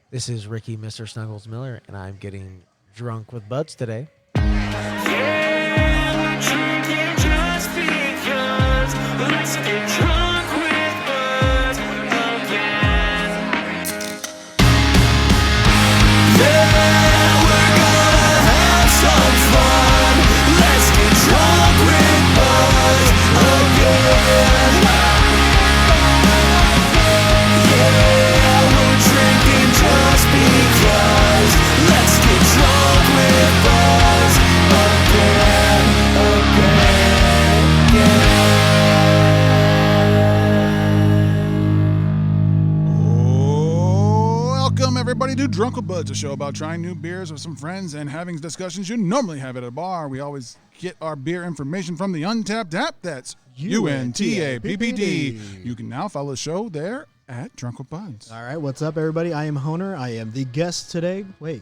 This is Ricky Mr Snuggles Miller, and I'm getting drunk with buds today. Yeah, we're drinking just because. Let's get drunk with buds again. Yeah, we're gonna have some fun. Let's get drunk with buds again. Yeah, we're drinking just because. Let's get drunk with buds again. Welcome, everybody, to Drunk with Buds, a show about trying new beers with some friends and having discussions you normally have at a bar. We always get our beer information from the Untapped app. That's UNTAPPD. You can now follow the show there at Drunk with Buds. All right, what's up, everybody? I am Honer. I am the guest today. Wait,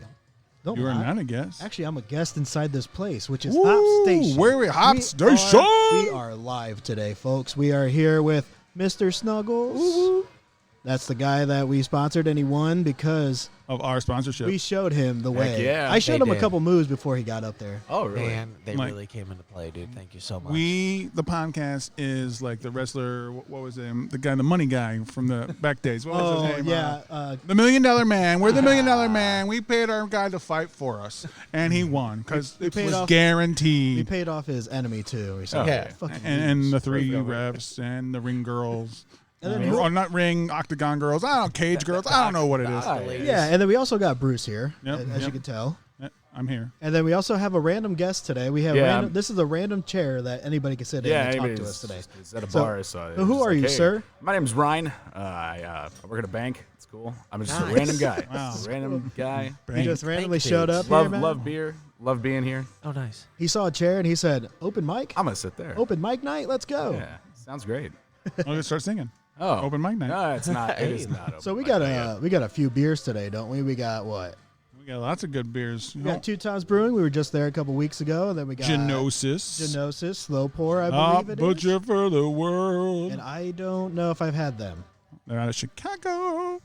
don't You are lie. not a guest. Actually, I'm a guest inside this place, which is Ooh, Hop Station. where we- Hop Station? We are live today, folks. We are here with Mr. Snuggles. Woo-woo. That's the guy that we sponsored, and he won because Of our sponsorship. we showed him the way. yeah. I showed They him a did. couple moves before he got up there. Oh, really? Man, they Mike. really came into play, dude. Thank you so much. The podcast is like the wrestler, what was him? The guy, the money guy from the back days. What was his name? yeah. The $1 Million Man. We're the $1 Million Man. We paid our guy to fight for us, and he won because it paid was off- guaranteed. he paid off his enemy, too. He said, Yeah. Fucking and the three Over. refs and the ring girls. And then who- Or not ring, octagon girls. I don't know, cage girls. I don't know what it is. yeah, and then we also got Bruce here, Yep, as yep. you can tell. Yeah, I'm here. And then we also have a random guest today. We have Yeah, random. This is a random chair that anybody can sit in and talk to us today. It's at a So, bar, so who it's are you, sir? My name's Ryan. I work at a bank. It's cool. I'm just Nice. a random guy. Wow. Just a random guy. He Bank. just randomly Thank showed you. up here, Love man. beer. Love being here. Oh, nice. He saw a chair and he said, "Open mic, I'm gonna sit there. open mic night. Let's go." Yeah, sounds great. Let's start singing. Oh, Open mic night. No, it's not. It is not. Open So we mic got night. we got a few beers today, don't we? We got what? We got lots of good beers. We got Two Times Brewing. We were just there a couple weeks ago, and then we got Gnosis. Gnosis, Slow Pour, I Top believe it is. butcher for the world. And I don't know if I've had them, They're out of Chicago.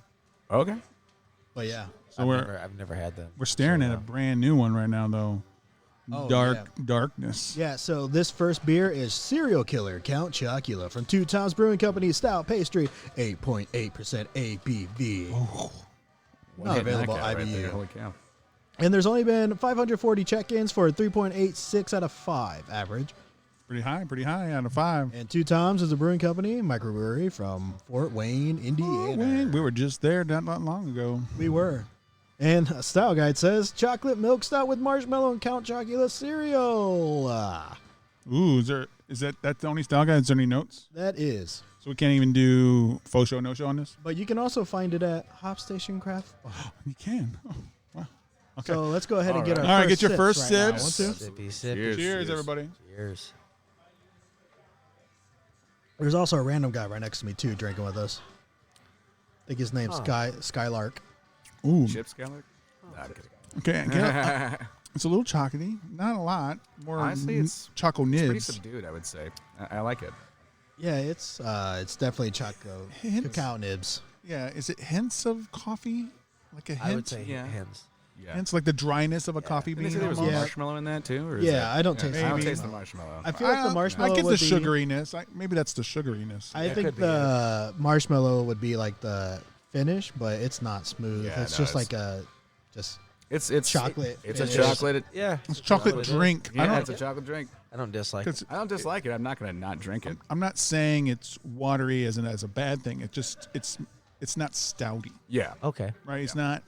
Okay. but yeah. So I've never had them. we're staring So, at a brand new one right now, though. Oh, Darkness. Yeah, so this first beer is Serial Killer Count Chocula from Two Times Brewing Company, Stout Pastry, 8.8% ABV. Not available Right there. IBU. Holy cow. And there's only been 540 check-ins for a 3.86 out of 5 average. Pretty high out of 5. And Two Times is a brewing company, microbrewery from Fort Wayne, Indiana. We were just there not long ago. We were. And a style guide says, chocolate milk stout with marshmallow and Count Chocula cereal. Ooh, is that the only style guide? Is there any notes? That is. So we can't even do faux show, no show on this? But you can also find it at Hop Station Craft Bar. You can. Oh, wow. Okay. So let's go ahead and get our All right, first get your first sips right now. sips. 1, 2. Sippy, sippy. Cheers. Cheers, everybody. Cheers. There's also a random guy right next to me, too, drinking with us. I think his name's Huh. Skylark. Ooh. Chip Skylark? Nah, I'm kidding. Okay. It's a little chocolatey. Not a lot. More Honestly, it's choco It's pretty nibs. subdued, I would say. I like it. Yeah, it's definitely cacao nibs. Yeah. Is it hints of coffee? Like a hint? I would say Yeah. hens. Yeah. Hints like the dryness of a coffee Didn't they bean. say there was almost? Yeah. marshmallow in that too? Or is Yeah, that- I don't taste I don't the taste the marshmallow. marshmallow. I feel like the marshmallow I get the would be, sugariness. Maybe that's the sugariness. I Yeah, think could be, the marshmallow would be like the finish, but it's not smooth. Yeah, it's no, just it's- like a just It's chocolate It's a finish. chocolate. Yeah. It's chocolate what it is. drink. Yeah, it's a chocolate drink. I don't dislike it. It's- I don't dislike it. I'm not gonna not drink it. I'm not saying it's watery as a bad thing. It just it's not stouty, Yeah. Okay. right? It's not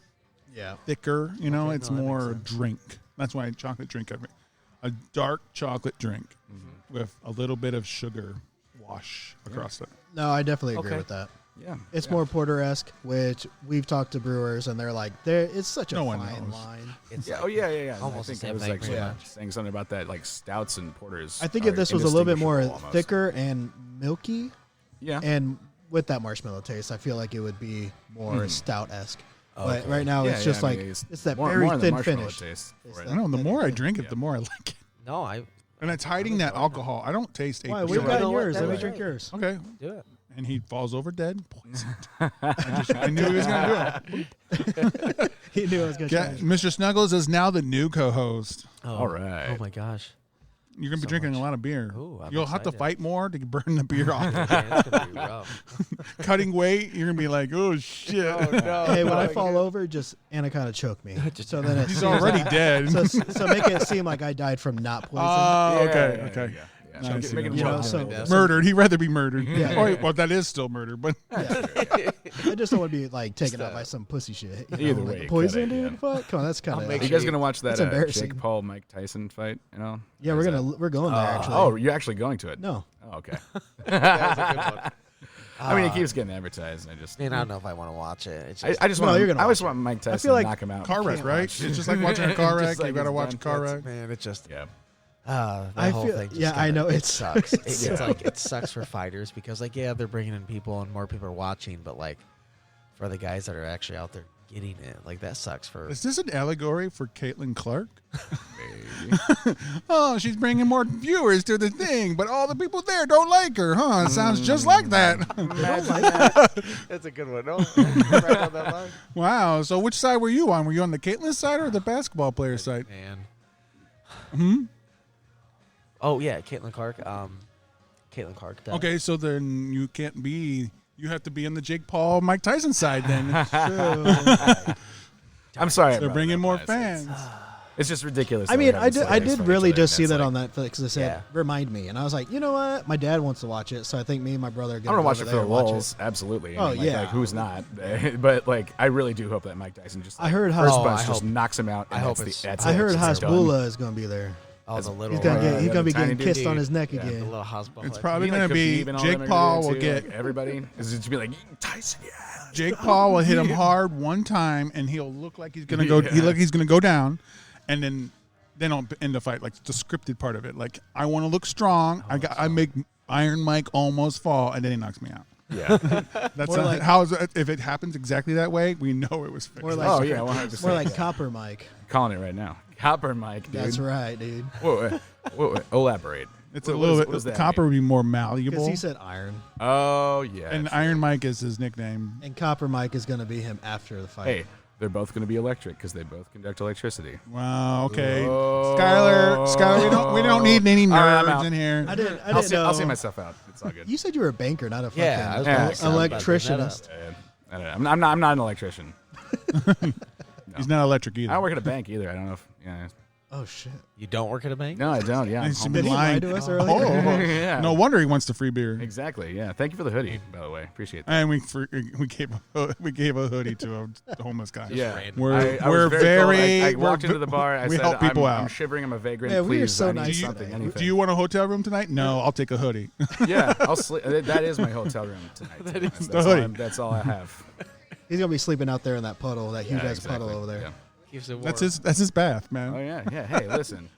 yeah. thicker. You know, Okay, it's no, that makes more sense. drink. That's why chocolate drink. A dark chocolate drink Mm-hmm. with a little bit of sugar wash across it. No, I definitely agree Okay. with that. Yeah. It's yeah. more porter-esque, which we've talked to brewers, and they're like, it's such a No one fine knows. line. It's Yeah. like Oh yeah. almost I the think I same was thing, like pretty much. saying something about that, like stouts and porters. I think if are this was a little bit more indistinguishable almost. thicker and milky, Yeah. and with that marshmallow taste, I feel like it would be more stout-esque. But Okay. right now, Yeah, it's just I like mean, it's that more very than the thin marshmallow finish. taste It's for it. I know. The that more I thing. drink it, Yeah. the more I like it. No, I And it's hiding that alcohol. I don't taste 8%. Why? What you You got know in what? yours? Let me That's drink right. yours. Okay. do it. and he falls over dead, poisoned. I knew he was going to do it. He knew I was going to try. Mr. Snuggles is now the new co-host. Oh, All right. Oh my gosh. You're going to be So drinking much. a lot of beer. Ooh, I'm You'll have to excited. fight more to burn the beer off. Man, it's gonna be rough. Cutting weight, you're going to be like, oh, shit. no. Hey, when I fall over, just anaconda choke me. So then it He's seems already like- dead. So make it seem like I died from not poison. Oh, okay, Yeah, okay. yeah. Nice. Make it You know, choke. so- Murdered. He'd rather be murdered. Yeah. Oh, well, that is still murder, but I just don't want to be like taken out by some pussy shit. You Either know, way, like, you poison, gotta, dude. Fuck, come on, that's kind I'll of. make Are you guys gonna watch that That's embarrassing. Jake Paul Mike Tyson fight? You know? Yeah, Or we're is we're going there actually. Oh, you're actually going to it? No, Oh, okay. That was a good one. I mean, it keeps getting advertised. And I just, Man, I don't know if I want to watch it. It's I just, just No, want. you're gonna I always watch want Mike Tyson feel like to knock him out. car wreck, Can't right? watch. It's just like watching a car Just wreck. like You got to it's watch a done. car That's- wreck. man, it just Yeah. that I whole feel- thing. Just yeah, I know, it it's- sucks. It's Yeah. like it sucks for fighters because like they're bringing in people and more people are watching, but like for the guys that are actually out there getting it, like that sucks for. Is this an allegory for Caitlin Clark? Maybe. Oh, she's bringing more viewers to the thing, but all the people there don't like her, huh? It sounds just like that. That's a good one. No, right on that line. Wow. So which side were you on? Were you on the Caitlin side or the basketball player side? Man. Oh yeah, Caitlin Clark. Caitlin Clark. that- Okay, so then you can't be. You have to be on the Jake Paul, Mike Tyson side then. I'm sorry. They're about bringing that, more guys. fans. It's just ridiculous. I that we mean, have I these did, I fights did fight really each other, just see and that it's on like- Netflix because it said, Yeah. remind me. And I was like, you know what? My dad wants to watch it, so I think me and my brother are I'm going gonna watch it for the lulz, absolutely. Oh, I mean, like, yeah. like, who's not? But like, I really do hope that Mike Tyson just. I heard first how- punch I just hope- knocks him out. I and hope that's it's- the, that's I it. heard It's done. Hasbulla is going to be there. Oh, the little. He's gonna Yeah, be the tiny getting kissed on dude. his neck Yeah. the again. little hospital. It's You probably think, going to like, be Khabib and all them Jake are Paul gonna will do it, too? get Like, everybody. Is it to be like Tyson? Yeah. Jake Paul will hit him hard one time, and he'll look like he's gonna go. He's gonna go down, and then I'll end the fight. Like the scripted part of it. Like I want to look strong. I make Iron Mike almost fall, and then he knocks me out. Yeah. That's More like- how. If it happens exactly that way, we know it was fixed. More like, Oh yeah, 100%. more like Copper Mike. Calling it right now. Copper Mike, dude. That's right, dude. Whoa, elaborate. It's What a little does- bit. what does that Copper mean? would be more Because malleable, he said iron. Oh yeah. and true. Iron Mike is his nickname. And Copper Mike is going to be him after the fight. Hey, they're both going to be electric because they both conduct electricity. Wow. Okay. Oh. Skylar, we don't need any All right, I'm nerds out. in here. I didn't I'll see know. myself out. It's all good. You said you were a banker, not a fucking Yeah, I was Yeah. about to say, I was about to bring that up. electricianist. I don't know. I'm not an electrician. He's not electric either. I don't work at a bank either. I don't know if. Yeah. Oh, shit. You don't work at a bank? No, I don't. Yeah. I'm He's home. been Did he lie lying. to us Oh, earlier? Yeah. No wonder he wants the free beer. Exactly. Yeah. Thank you for the hoodie, by the way. Appreciate that. And we gave a hoodie to a homeless guy. Yeah. random. We're I was very cold. I we're walked ve- into the bar. I we said, help people I'm out. shivering. I'm a vagrant. Yeah, we are Please, so I need nice something. today. Anything. Do you want a hotel room tonight? No, I'll take a hoodie. Yeah, I'll sleep. That is my hotel room tonight. That's, the hoodie. that's all I have. He's going to be sleeping out there in that puddle, that huge Yeah, ass puddle exactly. over there. Yeah. Keeps it warm. That's his bath, Oh man. yeah, yeah. Hey, listen.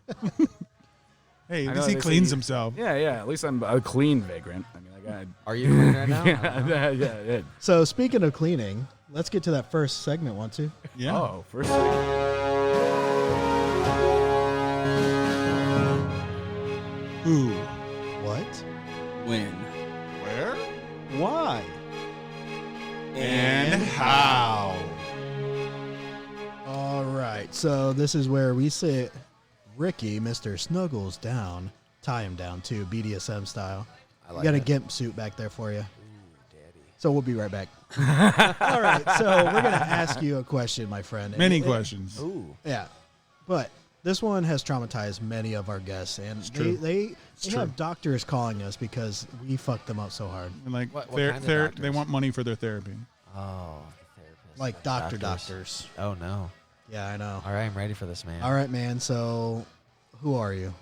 Hey, I at know least he they say cleans you- himself. Yeah, yeah. At least I'm a clean vagrant. I mean, like Are you doing that now? I don't know. yeah. So, speaking of cleaning, let's get to that first segment, want to? Yeah. Oh, first. Who? What? When? Where? Why? And how? All right. So, this is where we sit Ricky, Mr. Snuggles, down, tie him down too, BDSM style. I We like got a that. GIMP suit back there for you. Daddy. So, we'll be right back. All right. So, we're going to ask you a question, my friend. Many And- questions. Ooh. Yeah. But this one has traumatized many of our guests, and true. they true. have doctors calling us because we fucked them up so hard. And like What they're- kind of they're- doctors? they want money for their therapy. Oh, the therapist. Like doctors. Oh no. Yeah, I know. All right, I'm ready for this, man. All right, man. So, who are you?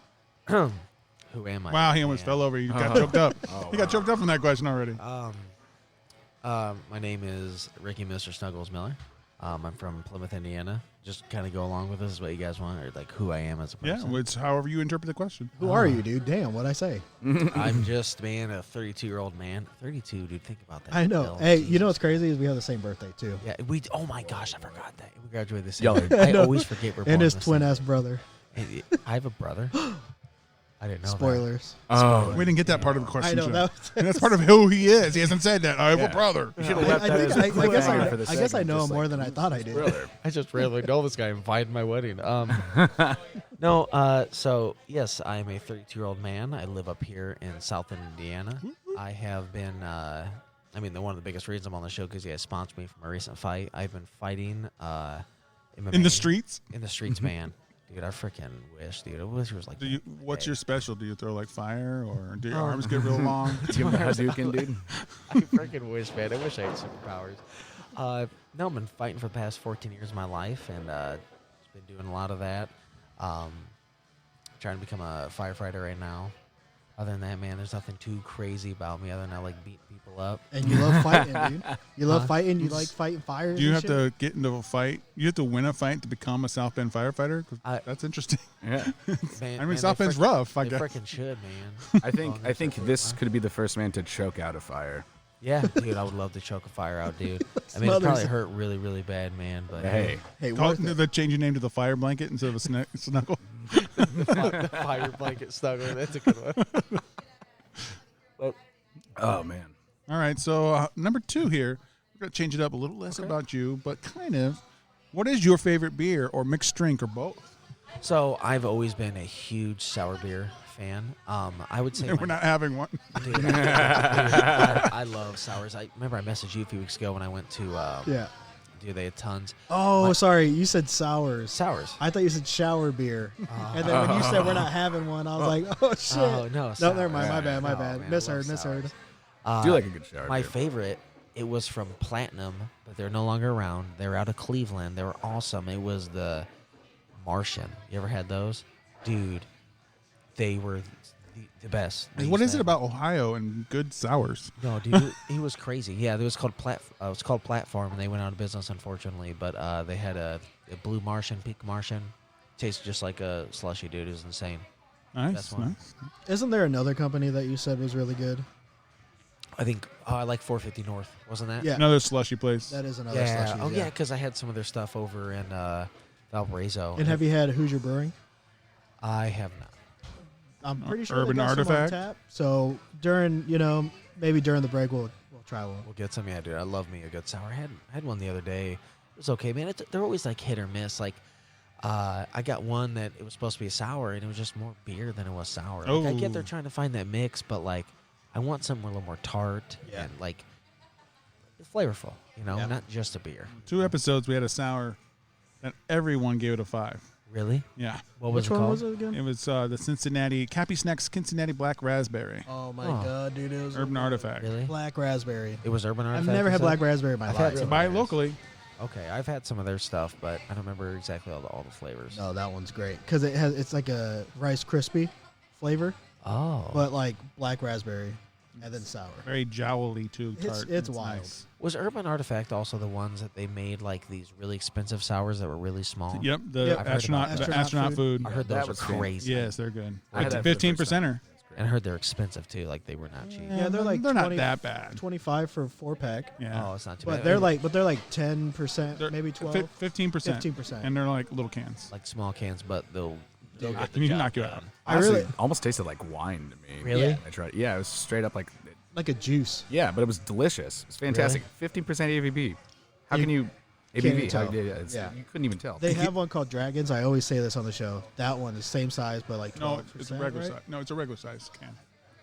Who am I? Wow, he almost Man. fell over. He got choked up. Oh, He got choked up from that question already. My name is Ricky Mr Snuggles Miller. I'm from Plymouth, Indiana. Just kind of go along with this is what you guys want, or like who I am as a Yeah, person. it's however you interpret the question. Who are you, dude? Damn, what'd I say? I'm just, man, a 32-year-old man. 32, dude. Think about that. I know. Hell, Hey, you know Jesus. what's crazy is we have the same birthday too, Yeah, we. Oh my gosh, I forgot that we graduated the same. Y'all are- I know. always forget we're born and his the twin same ass brother. day. Hey, I have a brother. I didn't know Spoilers. Oh, We didn't get that part of the question. I know, Joe. that That's part of who he is. He hasn't said that. I have Yeah. a brother. you should have left that as a I guess cliffhanger for the I guess I segment, know just more like, than I thought I did. brother. I just randomly know this guy invited my wedding. No, so yes, I am a 32-year-old man. I live up here in South Indiana. I have been, one of the biggest reasons I'm on the show because you guys sponsored me for my recent fight. I've been fighting MMA In the streets? In the streets, man. Dude, I freaking wish, dude. I wish it was like. What's your special? Do you throw like fire or do your arms get real long? Give him the Hadouken, dude. I freaking wish, man. I wish I had superpowers. No, I've been fighting for the past 14 years of my life, and just been doing a lot of that. Trying to become a firefighter right now. Other than that, man, there's nothing too crazy about me other than I like beating people up. And you love fighting, dude. You love fighting. You like fighting fires. Do you and have shit? to get into a fight? You have to win a fight to become a South Bend firefighter? 'Cause that's interesting. Yeah. Man, South Bend's rough, I They guess. freaking should, man. I think this could be the first man to choke out a fire. Yeah, dude, I would love to choke a fire out, dude. I mean, it Smothers probably it. hurt really, really bad, man. But Hey, Hey, Call, worth it. they change your name to the fire blanket instead of a snuggle. the fire blanket snuggle. That's a good one. oh man. All right, so number 2 here. We're going to change it up a little less about you, but kind of. What is your favorite beer or mixed drink or both? So I've always been a huge sour beer fan. I would say We're not having one. Dude, I love sours. I remember I messaged you a few weeks ago when I went to. Yeah. Dude, they had tons. Oh, sorry. You said sours. Sours. I thought you said shower beer. And then when you said we're not having one, I was like, oh, shit. Oh, no. No, Sours. never mind. My bad. My No, bad. man, I Misheard. love Misheard. sours. I do like a good shower. My beer. favorite, it was from Platinum, but they're no longer around. They're out of Cleveland. They were awesome. It was the Martian. You ever had those? Dude, they were the best. They What used is to it have- about Ohio and good sours? No, dude, he was crazy. Yeah, it was called Platform, and they went out of business, unfortunately. But they had a Blue Martian, Pink Martian. Tasted just like a slushy, dude. It was insane. Nice, That's one. nice. Isn't there another company that you said was really good? I think I like 450 North, wasn't that? Yeah. Another slushy place. That is another Yeah. slushy. Oh, yeah, because I had some of their stuff over in Valparaiso. And have you had Hoosier Brewing? I have not. I'm pretty sure Urban they got some on Artifact? tap. So during, maybe during the break we'll try one. We'll get some. Yeah, dude. I love me a good sour. I had one the other day. It was okay, man. They're always like hit or miss. Like, I got one that it was supposed to be a sour, and it was just more beer than it was sour. Like, I get they're Oh. trying to find that mix, but like, I want something a little more tart Yeah. and like flavorful. Yeah. Not just a beer. 2 episodes, we had a sour that everyone gave it a 5. Really? Yeah. What was Which it one called? was it again? It was the Cincinnati, Cappy Snacks Cincinnati Black Raspberry. Oh my Oh. god, dude! It was Urban Artifact. Really? black raspberry. It was Urban I've Artifact. never you had said? black raspberry in my I've life. had some. Buy it theirs. locally. Okay, I've had some of their stuff, but I don't remember exactly all the flavors. No, that one's great because it's like a Rice Krispie flavor, Oh. but like black raspberry and then sour. Very jowly, too. Tart. It's wild. nice. Was Urban Artifact also the ones that they made like these really expensive sours that were really small? Yep, the Yep. I've heard about astronaut, that. the astronaut food. I heard That those was are cool. crazy. Yes, they're good. I had that for the 15 first time. percenter. And I heard they're expensive too. Like they were not cheap. Yeah, they're like they're 20 not that bad. 25 for 4-pack. Yeah, Oh, it's not too But bad. they're like 10%, They're maybe 12. 15%. 15%. and they're like little cans. like small cans, but they'll They'll get the you job knock you done. out. I Honestly, really almost tasted like wine to me. Really? Yeah. I tried. Yeah, it was straight up like. like a juice. Yeah, but it was delicious. It was fantastic. 15% ABV. How can you? can't ABV. even tell. Yeah. You couldn't even tell. They have one called Dragons. I always say this on the show. That one is same size, but like 12%. No, it's a regular right? size. No, it's a regular size can.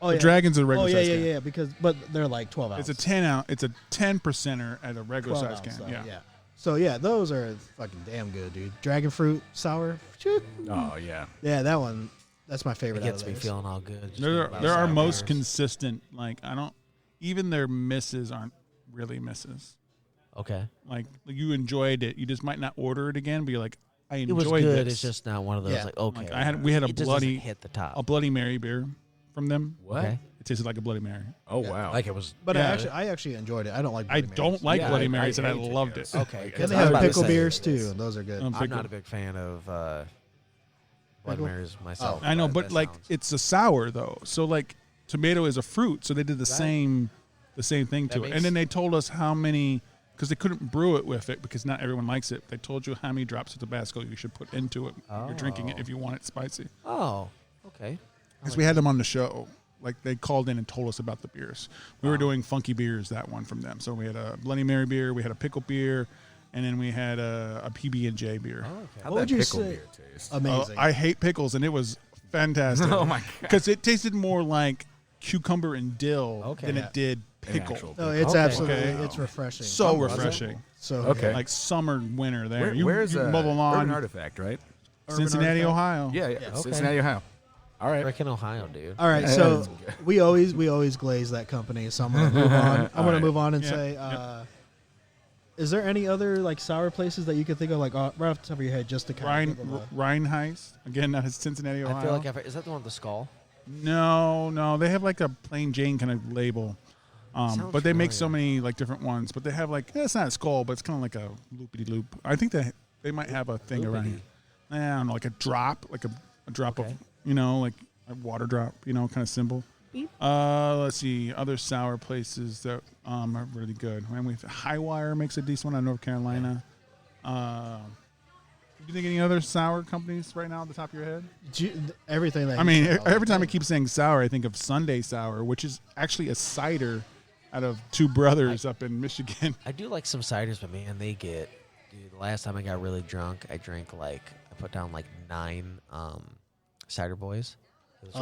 Oh, The yeah. Dragon's a regular Oh, yeah, size yeah, can. yeah. Because but they're like 12 ounce. It's a 10 ounce. It's a 10%er at a regular 12 size ounce, can. though, Yeah. So yeah, those are fucking damn good, dude. Dragon fruit sour. Phew. Oh yeah. Yeah, that one. That's my It favorite. gets out me of theirs. feeling all good. just They're thinking about they're our sour most beers. consistent. Like I don't even their misses aren't really misses. Okay. Like you enjoyed it. You just might not order it again, but you're like, I It enjoyed was good. this. It's just not one of those Yeah. like okay. Like, we had a it just bloody doesn't hit the top. a Bloody Mary beer from them. What? Okay. It tasted like a Bloody Mary. Oh wow. Like it was. But Yeah. I actually enjoyed it. I don't like. I Bloody don't Marys. like Yeah, Bloody I Marys, and I hate loved those. it. Okay. And 'cause they I was have about to pickle say- beers too, and those are good. Um, I'm not a big fan of Blood Pickle? Marys myself. I know, that but like sounds- it's a sour though. So like tomato is a fruit, so they did the same thing That to it. makes- And then they told us how many because they couldn't brew it with it because not everyone likes it. They told you how many drops of Tabasco you should put into it. You're drinking it if you want it spicy. Oh, okay. because we had them on the show. Like they called in and told us about the beers. We were doing funky beers, that one from them. So we had a Bloody Mary beer, we had a pickle beer, and then we had a PB&J beer. Oh, okay. How'd What that would you pickle say? beer taste? Amazing. I hate pickles, and it was fantastic. Oh my god! Because it tasted more like cucumber and dill Okay. than Yeah. it did An pickle. actual no, pickle. it's Okay. absolutely Okay. it's refreshing. So Was it? refreshing. So Okay. good. Like summer, winter there. Where's you mow the Urban lawn, Artifact, right? Cincinnati, Urban Ohio. Yeah, Okay. Cincinnati, Ohio. All right. Freaking Ohio, dude. All right, Yeah, so that's good. we always glaze that company. So I'm gonna move on. I'm gonna right. move on and Yeah, say, yep. is there any other like sour places that you could think of, like right off the top of your head, just to kind of Rheinheist. Again, that is Cincinnati, Ohio. I feel like is that the one with the skull? No. They have like a plain Jane kind of label. Sounds But they make so familiar. many like different ones. But they have like, it's not a skull, but it's kind of like a loopity loop. I think they might have a thing around here. I don't know, like a drop, like a drop Okay. of, like a water drop, kind of symbol. Beep. Let's see, other sour places that are really good. And we Highwire makes a decent one out of North Carolina. Do you think any other sour companies right now at the top of your head? everything that I mean, every time I keep saying sour, I think of Sunday Sour, which is actually a cider out of two brothers up in Michigan. I do like some ciders, but man, dude, the last time I got really drunk, I put down like 9 cider boys. It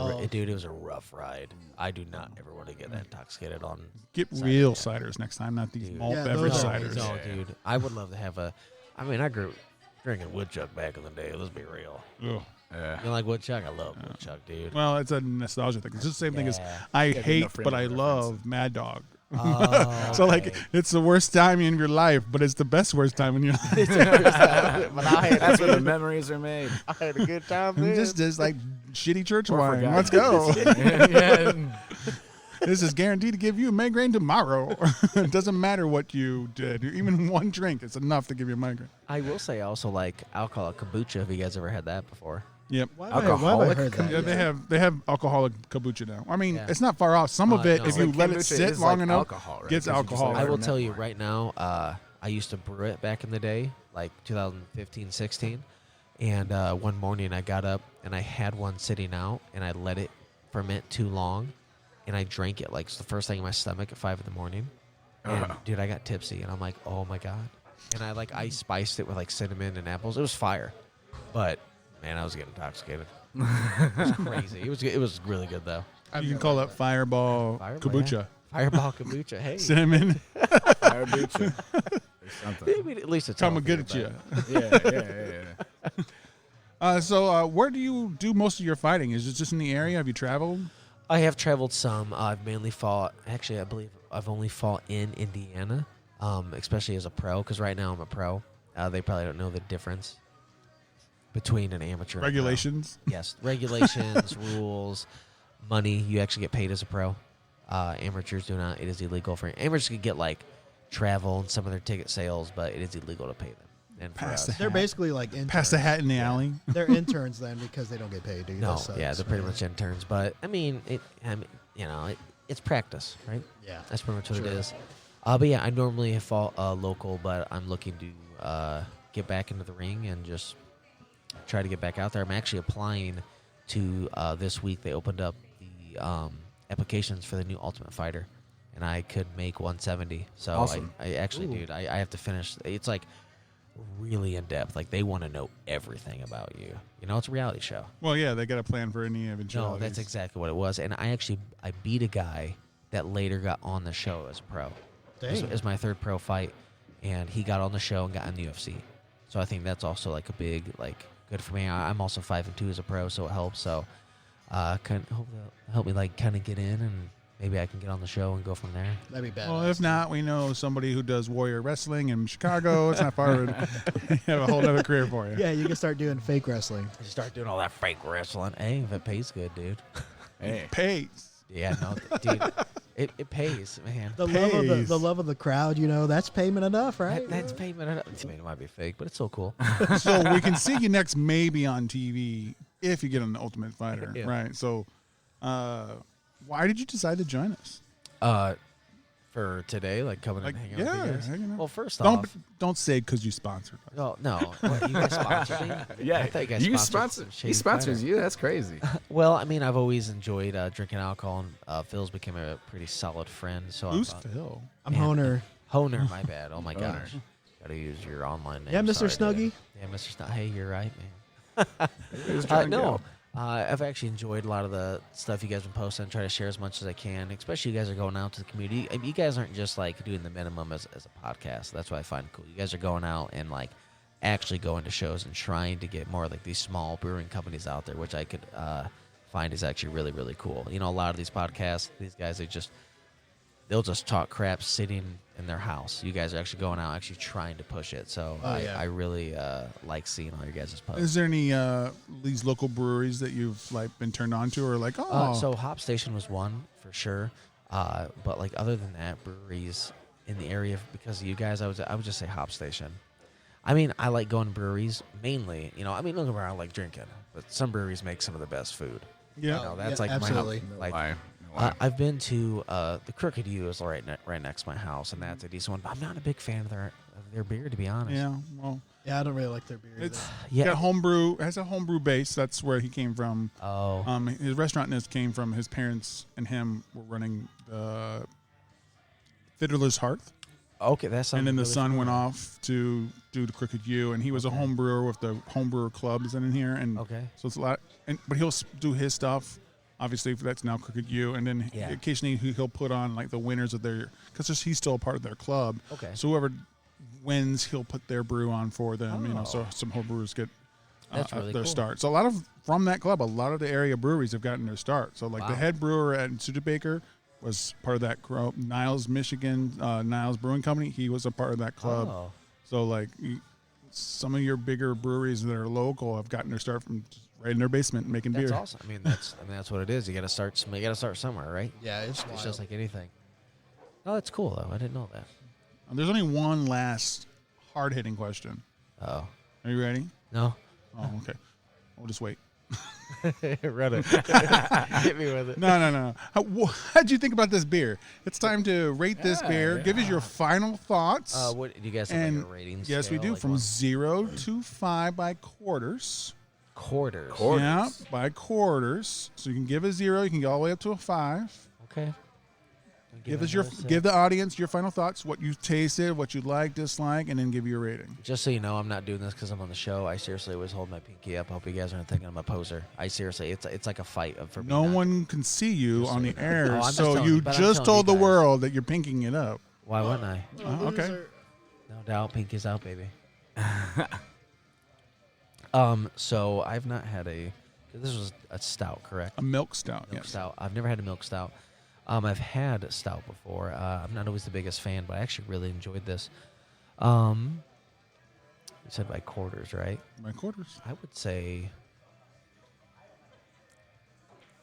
was a rough ride. I do not ever want to get that intoxicated on. Get cider, real yeah. ciders next time, not these Dude. malt Yeah, beverage those are ciders. No, dude. I would love to have I grew up drinking woodchuck back in the day. Let's be real. Ugh. Yeah. You like woodchuck? I love woodchuck, dude. Well, it's a nostalgia thing. It's just the same thing as Yeah. I do hate, no frame but of I reference. love Mad Dog. Oh, So like, okay. it's the worst time in your life, but it's the best worst time in your life. But That's where the memories are made. I had a good time. Just like shitty church Or wine. forgotten. Let's go. yeah. This is guaranteed to give you a migraine tomorrow. It doesn't matter what you did. Even one drink is enough to give you a migraine. I will say I also like alcoholic kombucha. Have you guys ever had that before? Yep. why have I heard that? Yeah, they have alcoholic kombucha now. I mean, Yeah. it's not far off. Some of it, no. if you Like let it kombucha sit is long like enough, alcohol, right? gets Because you just alcohol. like I will ferment tell you more. right now, I used to brew it back in the day, like 2015, 16. And one morning I got up and I had one sitting out and I let it ferment too long. And I drank it like it's the first thing in my stomach at 5 a.m. And dude, I got tipsy and I'm like, oh my God. And I spiced it with like cinnamon and apples. It was fire. But man, I was getting intoxicated. It was crazy. It was really good though. You can call that Fireball Fireball, kombucha. yeah. Fireball kombucha. Hey. Cinnamon. Fire beach. There's something. I mean, at least it's Come healthier, and get at but- you. Yeah. So where do you do most of your fighting? Is it just in the area? Have you traveled? I have traveled some. I've mainly fought. Actually, I believe I've only fought in Indiana, especially as a pro. Because right now I'm a pro. They probably don't know the difference between an amateur and a pro. Regulations? Yes, regulations, rules, money. You actually get paid as a pro. Amateurs do not. It is illegal for amateurs. Can get like travel and some of their ticket sales, but it is illegal to pay them. And for Pass us, the They're hat. basically like interns. Pass the hat in the alley. They're interns then because they don't get paid, dude. no, That sucks, yeah, they're pretty man. much interns. But I mean, it's practice, right? Yeah. That's pretty much what Sure. it is. But yeah, I normally have fought local, but I'm looking to get back into the ring and just try to get back out there. I'm actually applying to this week. They opened up the applications for the new Ultimate Fighter, and I could make 170. So Awesome. I actually, dude, I have to finish. It's like really in depth. Like they want to know everything about you. You know, it's a reality show. Well, yeah, they got a plan for any No, eventualities. that's exactly what it was. And I beat a guy that later got on the show as a pro. It Dang. was my third pro fight, and he got on the show and got in the UFC. So I think that's also like a big good for me. I'm also 5-2 as a pro, so it helps. So hope that'll help me kind of get in, and maybe I can get on the show and go from there. That'd be bad. Well, if not, we know somebody who does warrior wrestling in Chicago. It's not far. We have a whole other career for you. Yeah, you can start doing fake wrestling. Just start doing all that fake wrestling. Hey, if it pays good, dude. Hey. Pays. Yeah, no, dude, it pays, man. The love of the crowd, that's payment enough, right? That's payment. I mean, it might be fake, but it's still cool. So we can see you next maybe on TV if you get on the Ultimate Fighter, Yeah. right? So why did you decide to join us? For today, like coming Like, and hanging out with you guys? hanging out. Well, first Don't off, don't say because you sponsored us. no. What, you guys sponsored me? Yeah, I thought you guys sponsored some He Shady sponsors Fighter. you. That's crazy. Well, I mean, I've always enjoyed drinking alcohol, and Phil's became a pretty solid friend. So Who's I'm, Phil? I'm Man, Honer. Honer, my bad. Oh my Honer. gosh, gotta use your online name. Yeah, Mr. Sorry, Snuggie. dude. Yeah, Mr. Snuggie. Hey, you're right, man. He was trying to No, go. I've actually enjoyed a lot of the stuff you guys have been posting. Try to share as much as I can, especially you guys are going out to the community. I mean, you guys aren't just like doing the minimum as a podcast. That's what I find cool. You guys are going out and like actually going to shows and trying to get more like these small brewing companies out there, which I could find is actually really, really cool. You know, a lot of these podcasts, these guys, they'll just talk crap sitting in their house. You guys are actually going out, actually trying to push it. So I really like seeing all your guys' posts. Is there any these local breweries that you've like been turned on to, or like So Hop Station was one for sure, but like other than that, breweries in the area because of you guys, I would just say Hop Station. I mean, I like going to breweries mainly. You know, I mean, look around, I like drinking, but some breweries make some of the best food. yeah, You know, that's Yeah, like absolutely. my like. Why? I've been to the Crooked U is right next to my house, and that's a decent one. But I'm not a big fan of their beer, to be honest. yeah. Well, Yeah, I don't really like their beer. it's Yeah. got homebrew. It has a homebrew base. That's where he came from. Oh, His restaurantness came from his parents and him were running the Fiddler's Hearth, okay, that's and then the really son cool. went off to do the Crooked U, and he was a home brewer with the homebrewer clubs in here, and Okay. so it's a lot. But he'll do his stuff. Obviously, that's now Crooked U, and then Yeah. occasionally he'll put on like the winners of their because he's still a part of their club. Okay. So whoever wins, he'll put their brew on for them. You know, so Oh. some home brewers get That's really their cool. start. So a lot of from that club, a lot of the area breweries have gotten their start. So like the Wow. head brewer at Studebaker was part of that club. Niles, Michigan, Niles Brewing Company. He was a part of that club. Oh. So like some of your bigger breweries that are local have gotten their start from just right in their basement making That's beer. awesome. I mean, that's what it is. You got to start. You got to start somewhere, right? Yeah, it's It's just like anything. Oh, that's cool though. I didn't know that. There's only one last hard hitting question. Oh Are you ready? no, Oh, okay. We'll just wait. run it. Hit me with it. No. How'd you think about this beer? It's time to rate this beer. Give us your final thoughts. What do you guys have and like a rating? yes, we scale, do. like From one? 0 to 5 by quarters. quarters. Yeah, by quarters. So you can give a 0. You can go all the way up to a 5. Okay. Give the audience your final thoughts, what you tasted, what you like, dislike, and then give your rating. Just so you know, I'm not doing this because I'm on the show. I seriously always hold my pinky up. Hope you guys aren't thinking I'm a poser. I seriously, it's like a fight for me. No not- one can see you Just on so the you know. air, Oh, I'm just so telling you you, but I'm just telling told you the guys. world that you're pinking it up. Why wouldn't I? Okay. No doubt, pinky's out, baby. So I've not had a. This was a stout, correct? A milk stout. Milk Yes. stout. I've never had a milk stout. I've had a stout before. I'm not always the biggest fan, but I actually really enjoyed this. You said by quarters, right? By quarters. I would say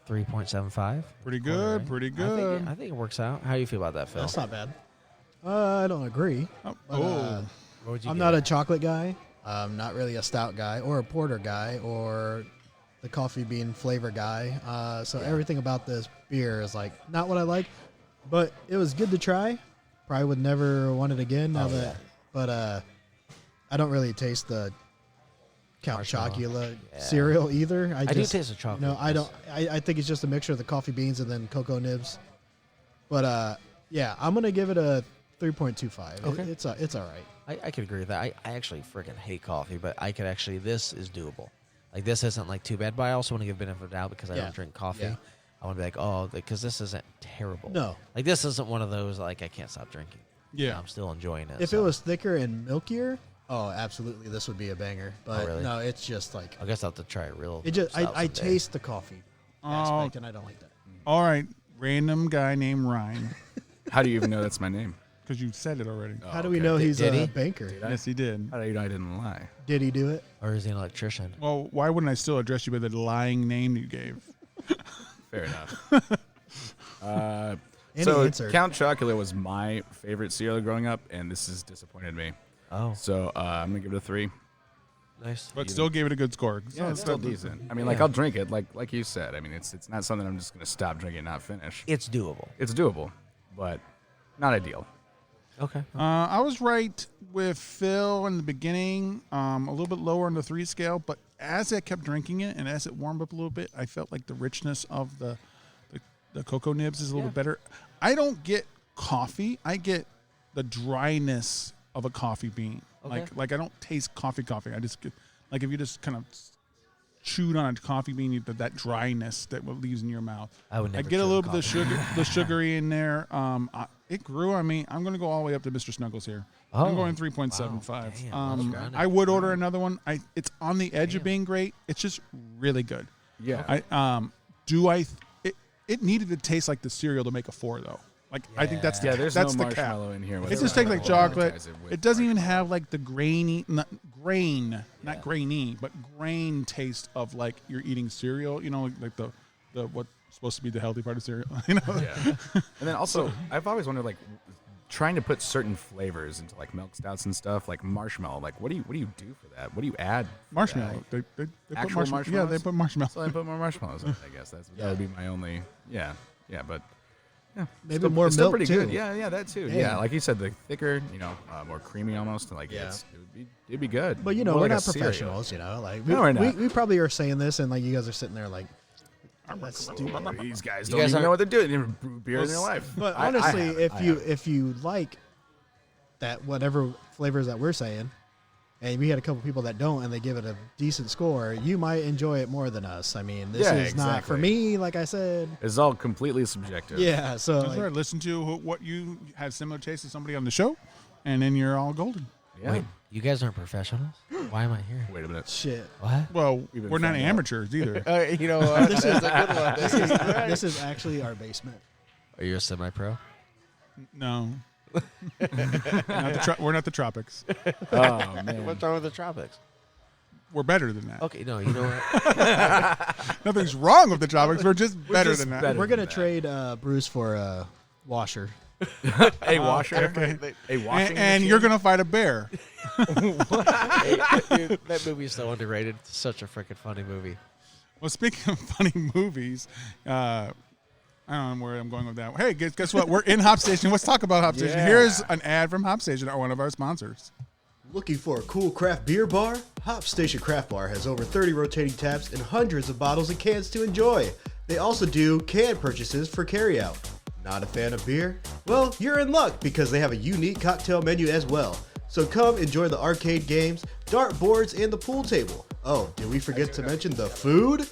3.75. Pretty Quarter, good. right? Pretty I think, good. I think it works out. How do you feel about that, Phil? That's not bad. I don't agree. Oh, But, What would you I'm give not it? a chocolate guy. I'm not really a stout guy or a porter guy or the coffee bean flavor guy. So everything about this beer is like not what I like, but it was good to try. Probably would never want it again now that. But I don't really taste the Count Marshmallow. Chocula Yeah. cereal either. I do taste the chocolate. No, I don't. I think it's just a mixture of the coffee beans and then cocoa nibs. But yeah, I'm gonna give it a 3.25. Okay. It's all right. I could agree with that. I actually freaking hate coffee, but I could actually. This is doable. Like this isn't like too bad, but I also want to give benefit of the doubt because I Yeah. don't drink coffee. Yeah. I want to be like, oh, because this isn't terrible. No. like this isn't one of those like I can't stop drinking. Yeah. I'm still enjoying it. If so it was thicker and milkier, oh, absolutely, this would be a banger. But really? no, it's just like I guess I'll have to try a real. it. Just stout I someday. taste the coffee aspect, Oh, and I don't like that. all right. Random guy named Ryan. How do you even know that's my name? Because you said it already. How do we okay. know he's Did a he? banker? Yes, he did. How do you know I didn't lie? Did he do it? Or is he an electrician? Well, why wouldn't I still address you by the lying name you gave? Fair enough. And So he answered. Count Chocula was my favorite cereal growing up, and this has disappointed me. Oh, So I'm gonna give it a 3. nice. But still gave it a good score. Yeah, it's still decent. I mean, like I'll drink it, like you said. I mean, it's not something I'm just gonna stop drinking and not finish. It's doable. It's doable, but not ideal. Okay. I was right with Phil in the beginning, a little bit lower on the 3 scale, but as I kept drinking it and as it warmed up a little bit, I felt like the richness of the cocoa nibs is a little bit better. I don't get coffee. I get the dryness of a coffee bean. Okay. Like I don't taste coffee. I just get, like if you just kind of chewed on a coffee bean, you get that dryness that leaves in your mouth. I would never get a chew little on bit of sugar, the sugary in there. It grew on me. I'm going to go all the way up to Mr. Snuggles here. I'm Oh, going 3.75. wow, damn, that's I would order another one. It's on the edge of being great. It's just really good. Yeah. It needed to taste like the cereal to make a 4 though. Like I think that's Yeah, there's that's no the cap. marshmallow in here. It just tastes like chocolate. With It doesn't even have like the not grainy, but grain taste of like you're eating cereal. You know, like the what's supposed to be the healthy part of cereal. You know. Yeah. And then also, I've always wondered, like, trying to put certain flavors into like milk stouts and stuff, like marshmallow. Like, what do you do for that? What do you add? for Marshmallow. that? They put Actual marshmallow. Yeah, marshmallows? they put marshmallow. So I put more marshmallows in it, I guess. That would be my only. Yeah. But. Yeah, Maybe still, more it's still milk, pretty too. good. Yeah, that too. Yeah. Yeah, like you said, the thicker, more creamy almost. Like Yeah. it'd be good. But More we're like a not cereal. professionals, like No, we're not. we probably are saying this, and like you guys are sitting there like, that's stupid. These guys You don't guys even aren't- know what they're doing. They never brew beer in their life. But I honestly, have. if you like that whatever flavors that we're saying, and we had a couple people that don't, and they give it a decent score, you might enjoy it more than us. I mean, this Yeah, is not for exactly. me, like I said. It's all completely subjective. Yeah, so That's right. Listen to what you have similar taste to somebody on the show, and then you're all golden. Yeah. Wait, you guys aren't professionals? Why am I here? Wait a minute. shit. What? Well, We've been we're not found out. amateurs either. This is a good one. This is actually our basement. Are you a semi-pro? No. We're not the tropics. Oh man. What's wrong with the tropics? We're better than that. Okay, no, you know what? Nothing's wrong with the tropics. We're just better just than that. better. We're gonna than that. trade Bruce for a washer. A washer. Okay. A washing And you're going to fight a bear. Hey, dude, that movie's so underrated. It's such a freaking funny movie. Well, speaking of funny movies, I don't know where I'm going with that. Hey, guess what? We're in Hop Station. Let's talk about Hop Station. Yeah. Here's an ad from Hop Station, one of our sponsors. Looking for a cool craft beer bar? Hop Station Craft Bar has over 30 rotating taps and hundreds of bottles and cans to enjoy. They also do can purchases for carryout. Not a fan of beer? Well, you're in luck because they have a unique cocktail menu as well. So come enjoy the arcade games, dart boards, and the pool table. Oh, did we forget to mention the food?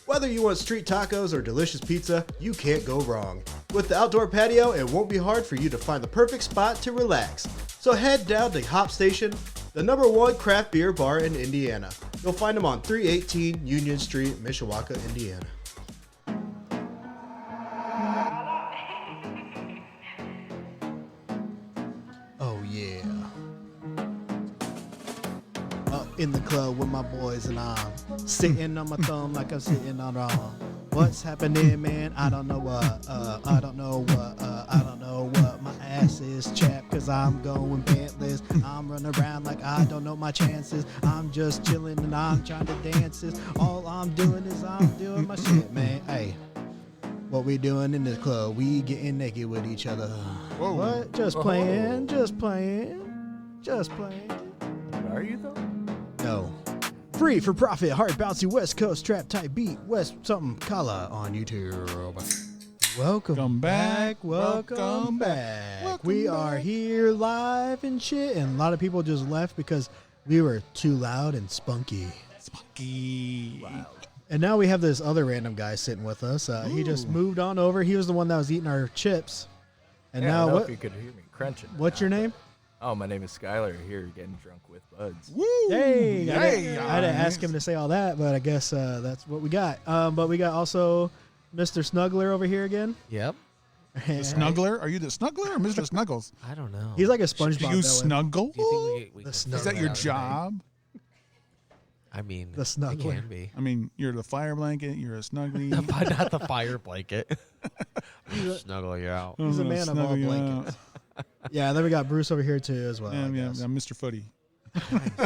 Whether you want street tacos or delicious pizza, you can't go wrong. With the outdoor patio, it won't be hard for you to find the perfect spot to relax. So head down to Hop Station, the #1 craft beer bar in Indiana. You'll find them on 318 Union Street, Mishawaka, Indiana. Oh yeah. In the club with my boys and I'm sitting on my thumb like I'm sitting on wrong. What's happening, man? I don't know what. I don't know what. I don't know what. My ass is chapped cause I'm going pantless. I'm running around like I don't know my chances. I'm just chilling and I'm trying to dance. All I'm doing is I'm doing my shit, man. Hey, what we doing in the club? We getting naked with each other. Whoa. What? Just playing. Just playing. Just playing. Are you though? No. Free for profit, hard bouncy West Coast trap type beat, West something color on YouTube. Welcome Come back, welcome back. welcome We are back. here live and shit, and a lot of people just left because we were too loud and spunky. Spunky. And now we have this other random guy sitting with us. He just moved on over. He was the one that was eating our chips. And Yeah, I now don't know what? if you could hear me crunching. What's your name? Oh, my name is Skylar. Here, getting drunk with buds. Woo. Hey, I didn't yes. ask him to say all that, but I guess that's what we got. But we got also Mr. Snuggler over here again. Yep. The Snuggler? Are you the Snuggler or Mr. Snuggles? I don't know. He's like a Do SpongeBob. you villain. snuggle? Do you think we The can snuggle. Is that figure your out job? I mean, The snuggler. it can be. I mean, you're the fire blanket. You're a snuggly. But not the fire blanket. Snuggle you out. He's a I'm gonna man of all snuggle you blankets. Yeah, then we got Bruce over here too as well. out. I Yeah, guess. I'm Mr. Footy.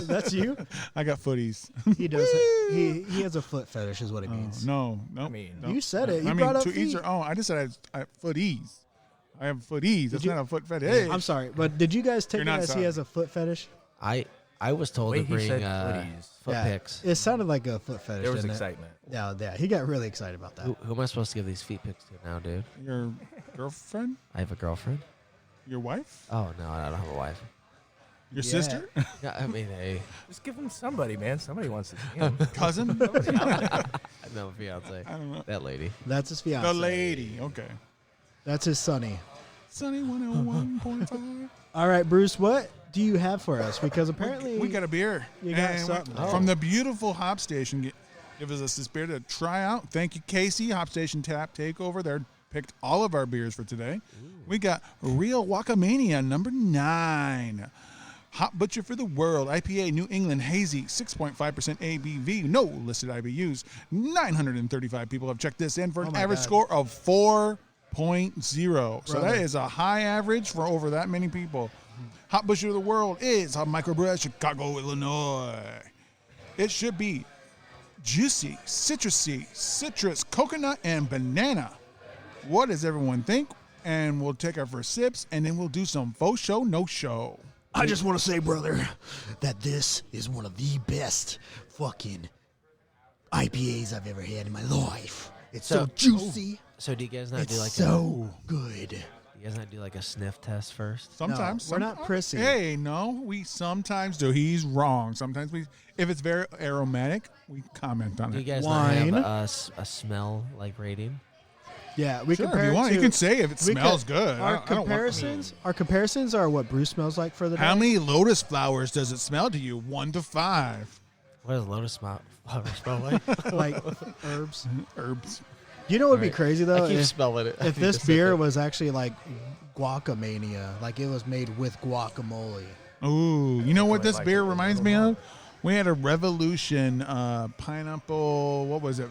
That's you. I got footies. He does. He has a foot fetish, is what he means. No. I mean, You said it. You I brought mean, up to each feet. their own. I just said I footies. I have footies. That's not a foot fetish. I'm sorry, but did you guys take You're it not as sorry. he has a foot fetish? I was told Wait, to he bring said footies. foot pics. It sounded like a foot fetish. There was didn't it? excitement. Yeah, he got really excited about that. Who am I supposed to give these feet pics to now, dude? Your girlfriend? I have a girlfriend. Your wife? Oh no, I don't have a wife. Your sister? Yeah, I mean, hey, Just give him somebody, man. Somebody wants to see him. Cousin? no fiance. I don't know. That lady. That's his fiance. The lady. Okay. That's his sonny. Sunny 101.5. All right, Bruce, what do you have for us? Because apparently we got a beer. You got And something. From the beautiful Hop Station. Give us this beer to try out. Thank you, Casey. Hop Station Tap Takeover. They picked all of our beers for today. We got Riawakamania number 9. Hop Butcher for the World, IPA, New England, hazy, 6.5% ABV, no listed IBUs. 935 people have checked this in for an my average God. score of 4.0. So Brother. that is a high average for over that many people. Hop Butcher of the World is a microbrew out of Chicago, Illinois. It should be juicy, citrusy, citrus, coconut, and banana. What does everyone think? And we'll take our first sips, and then we'll do some faux show, no show. I just want to say, brother, that this is one of the best fucking IPAs I've ever had in my life. It's so, juicy. So do you guys not It's do like so good. do you guys not do like a sniff test first? Sometimes we're not prissy. Hey, no, we sometimes do. He's wrong. Sometimes if it's very aromatic, we comment on Do you it. guys Wine. not have a smell like rating? Yeah, we Sure, compare if you it want, to, you can say if it we smells could- good. Our I don't want- comparisons are what Bruce smells like for the day. How many lotus flowers does it smell to you? 1 to 5. What does lotus flower smell like? like herbs? Herbs. You know what would be crazy though? I keep if spelling it. if this beer was actually like guacamania, like it was made with guacamole. Ooh, you know what this like beer it, but reminds I me don't of? We had a Revolution pineapple. What was it?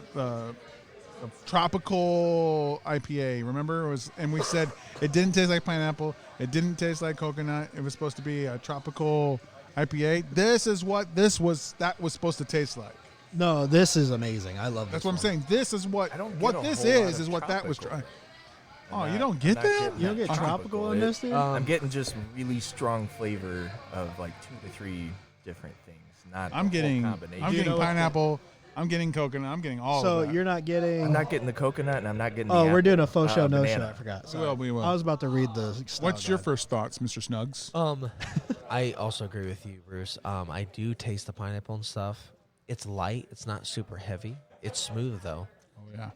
Tropical IPA. Remember? And we said it didn't taste like pineapple. It didn't taste like coconut. It was supposed to be a tropical IPA. This is what that was supposed to taste like. No, this is amazing. I love this. That's what I'm one. saying. This is what I don't get what a this whole lot is of what that was tropical. trying. Oh, I'm you not- don't I'm get not that? getting You don't that get tropical in this, dude? I'm getting just really strong flavor of like 2 to 3 different things. Not I'm the whole getting combination. I'm You getting know what- pineapple. I'm getting coconut. I'm getting all So of that. you're not getting. I'm not getting the coconut, and I'm not getting. Oh, the we're doing a apple, faux show, no banana. show. I forgot. Sorry. We will. I was about to read the. style What's your guide. first thoughts, Mr. Snugs? I also agree with you, Bruce. I do taste the pineapple and stuff. It's light. It's not super heavy. It's smooth though. Oh yeah.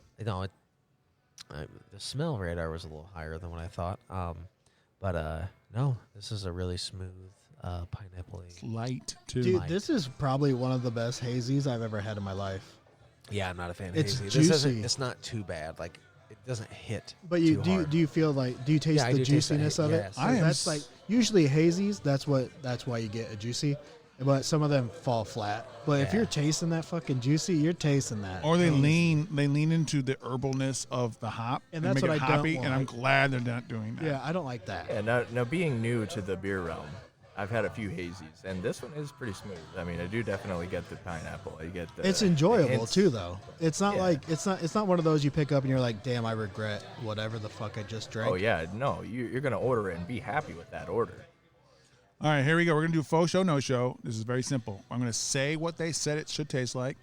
The smell radar was a little higher than what I thought. But no, this is a really smooth pineapple. Light too. Dude, this is probably one of the best hazies I've ever had in my life. Yeah, I'm not a fan of It's hazy. This isn't. juicy. It's not too bad. Like it doesn't hit. But you too do you, hard. do you feel like do you taste Yeah, I the do taste the juiciness ha- of it? yes. 'Cause I am that's like usually hazies. That's why you get a juicy. But some of them fall flat. But if Yeah. you're tasting that fucking juicy, you're tasting that. Or they hazy. lean into the herbalness of the hop And and that's make what it I don't hoppy. And I'm want. glad they're not doing that. Yeah, I don't like that. Yeah, now being new to the beer realm, I've had a few hazies, and this one is pretty smooth. I mean, I do definitely get the pineapple. I get the. It's the enjoyable hints. too, though. It's not Yeah. like it's not one of those you pick up and you're like, damn, I regret whatever the fuck I just drank. Oh yeah, no, you're gonna order it and be happy with that order. All right, here we go. We're gonna do faux show, no show. This is very simple. I'm gonna say what they said it should taste like,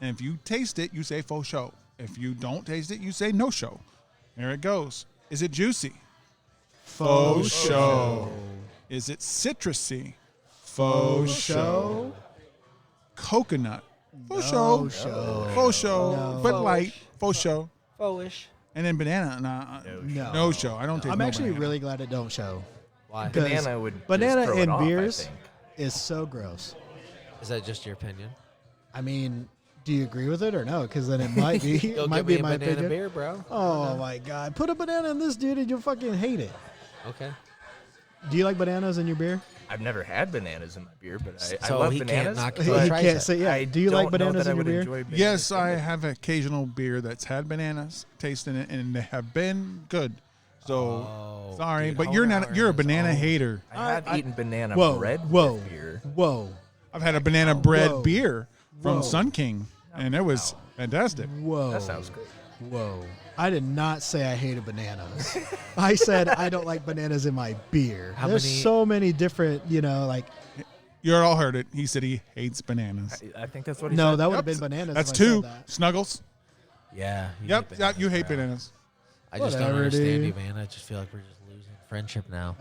and if you taste it, you say faux show. If you don't taste it, you say no show. Here it goes. Is it juicy? Faux show. Is it citrusy? Faux show. Coconut. Faux show. Faux show. No. But light. Faux show. Faux-ish. And then banana. Nah, No. no show. I don't taste. I'm no actually banana. really glad it don't show. Why? 'Cause Banana would just banana throw it in off, I beers think. is so gross. Is that just your opinion? I mean, do you agree with it or no? Because then it might be Go it might get be me a my banana opinion. beer, bro. Oh my god! Put a banana in this, dude, and you'll fucking hate it. Okay. Do you like bananas in your beer? I've never had bananas in my beer, but I So love he can't bananas. knock it You Well, but try can't it. say yeah. I Do you don't like know bananas that I in your would beer? enjoy bananas Yes, in I it. have occasional beer that's had bananas, tasting it, and they have been good. So Oh, sorry, dude, but you're Honor not. You're a is- banana oh. hater. I have eaten banana Whoa, bread whoa, with beer. whoa, I've had a banana bread Whoa. beer from Whoa. Sun King, and it was fantastic. whoa! That sounds great. Whoa. I did not say I hated bananas. I said I don't like bananas in my beer. There's so many different, like. You all heard it. He said he hates bananas. I think that's what he No, said. that would have been bananas. That's if I said two. that. Snuggles. Yeah. You hate bananas. I just don't Whatever, understand dude. you, man. I just feel like we're just losing friendship now.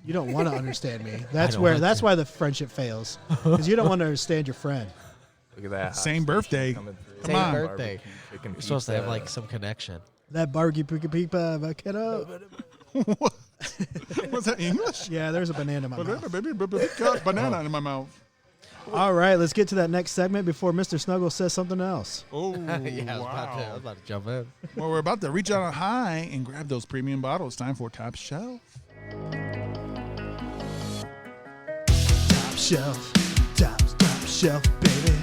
You don't want to understand me. That's don't want that's to. why the friendship fails. Because you don't want to understand your friend. Look at that. hot Same station birthday. coming through. Come on. birthday. Barbecue chicken You're supposed to have pizza. like some connection. That barbecue pizza, get up. Was that English? Yeah, there's a banana in my mouth. Banana in my mouth. All right, let's get to that next segment before Mr. Snuggles says something else. Oh, Yeah, I was wow. about to jump in. Well, we're about to reach out on high and grab those premium bottles. Time for Top Shelf. Top shelf, top shelf, baby.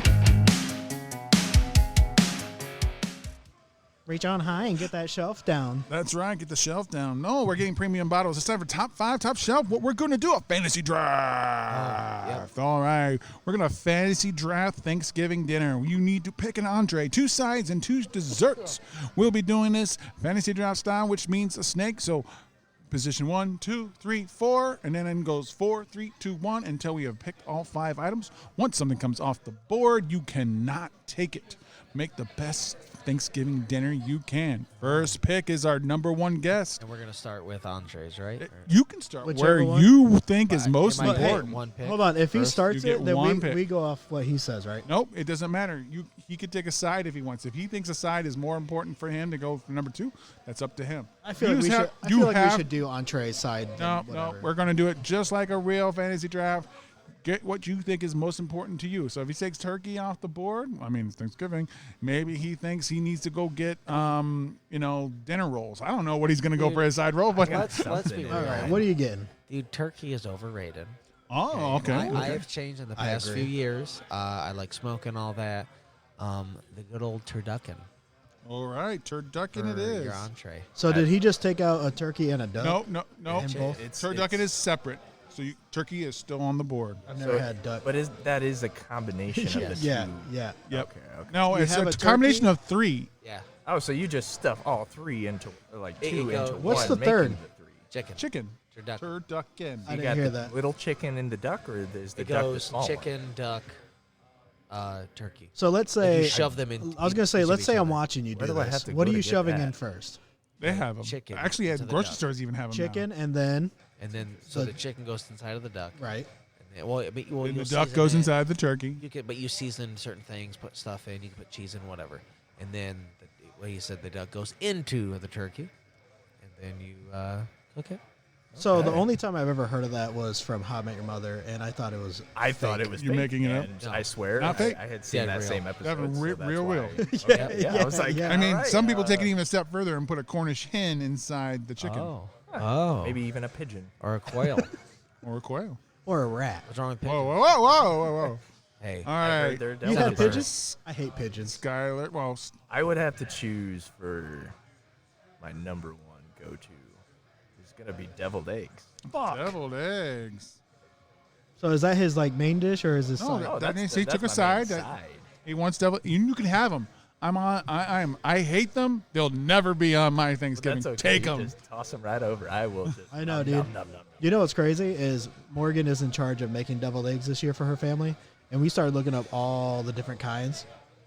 Reach on high and get that shelf down. That's right. Get the shelf down. No, we're getting premium bottles. It's time for Top 5, Top Shelf. What we're going to do, a fantasy draft. All right. We're going to fantasy draft Thanksgiving dinner. You need to pick an entree, 2 sides, and 2 desserts. We'll be doing this fantasy draft style, which means a snake. So position 1, 2, 3, 4, and then it goes 4, 3, 2, 1 until we have picked all 5 items. Once something comes off the board, you cannot take it. Make the best Thanksgiving dinner you can. First pick is our number 1 guest. And we're going to start with entrees, right? Or- You can start Whichever where one. you think is It most might be important. one pick. Hold on, if he first. starts You get it, then one pick. we go off what he says, right? Nope, it doesn't matter. He could take a side if he wants. If he thinks a side is more important for him to go for number 2, that's up to him. I feel You like we just should. have- I you feel like we have- should do entree side. No, we're going to do it just like a real fantasy draft. Get what you think is most important to you. So if he takes turkey off the board, I mean, it's Thanksgiving, maybe he thinks he needs to go get, dinner rolls. I don't know what he's going to go for his side roll, but Let's be Something. real. All right, what are you getting? Dude, turkey is overrated. oh, okay. I have changed in the I past agree. few years. I like smoking all that. The good old turducken All right, turducken it for is. your entree. So did he just take out a turkey and a duck? No. And both? Turducken is separate. So turkey is still on the board. I've never had duck. But that is a combination of the yeah, two. yeah. Yep. Okay. No, You it's have a a combination turkey? of 3. Yeah, Oh, so you just stuff all 3 into, or like It 2 could go- into What's one, the third? making the 3. chicken. Chicken. Turducken. Turducken. I You didn't got hear the that. little chicken in the duck, or is the It duck the goes small chicken, duck, turkey. So let's Like, say you shove them in. I was gonna say, each of let's each say I'm other. watching you Where do do I this. have to What go are to you get shoving that? in first? They have them. Chicken Actually, into at the grocery duck. stores even have them. Chicken and then And then So- the chicken goes inside of the duck. right. And then, well, And you'll the duck season goes it. inside the turkey. You could, but you season certain things, put stuff in. You can put cheese in, whatever. And then, he said the duck goes into the turkey, and then you cook it. So the only time I've ever heard of that was from How I Met Your Mother, and I thought it was. I thought it was You're fake, making it up? and No. I swear, Not fake? I had seen Yeah, that real. same That's episode. so real, that's real, why- real. Okay, Yeah, I was like, yeah. I mean, all right, some people take it even a step further and put a Cornish hen inside the chicken Oh. maybe even a pigeon. Or a quail. or a quail. Or a rat. What's wrong with Whoa, pigeons? whoa, whoa, whoa, whoa, whoa. Hey. All I heard right. they're You devil had birds. pigeons? I hate pigeons. Skylar, well, I would have to choose for my number 1 go-to. It's gonna be deviled eggs. deviled eggs. So is that his like main dish or is this? No, side? that- that's means he that's took a my main side. side. He wants devil. You can have them. I hate them. They'll never be on my Thanksgiving. That's okay. Take You them. Just toss them right over. I will. Just I know, nom, dude. nom, nom, nom. You know what's crazy is Morgan is in charge of making deviled eggs this year for her family, and we started looking up all the different kinds.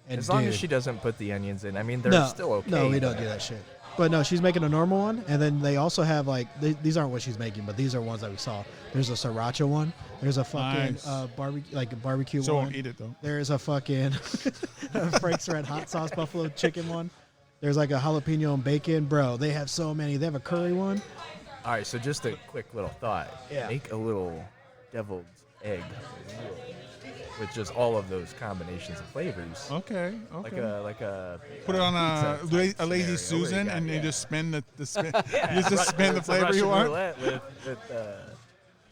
And As long as dude, she doesn't put the onions in. I mean, they're no, still okay. No, we don't but- do that shit. But no, she's making a normal one, and then they also have like these aren't what she's making, but these are ones that we saw. There's a sriracha one. There's a fucking Nice. barbecue, like a barbecue So one. won't eat it though. There's a fucking Frank's Red Hot Sauce buffalo chicken one. There's like a jalapeno and bacon, bro. They have so many. They have a curry one. All right, so just a quick little thought. Yeah. Make a little deviled egg with just all of those combinations of flavors. Okay. Like Okay. a Put it on pizza type a lazy scenario where you Susan, got- and you yeah. just spin the spin. Yeah, you just spin the it's a flavor you Russian want. roulette with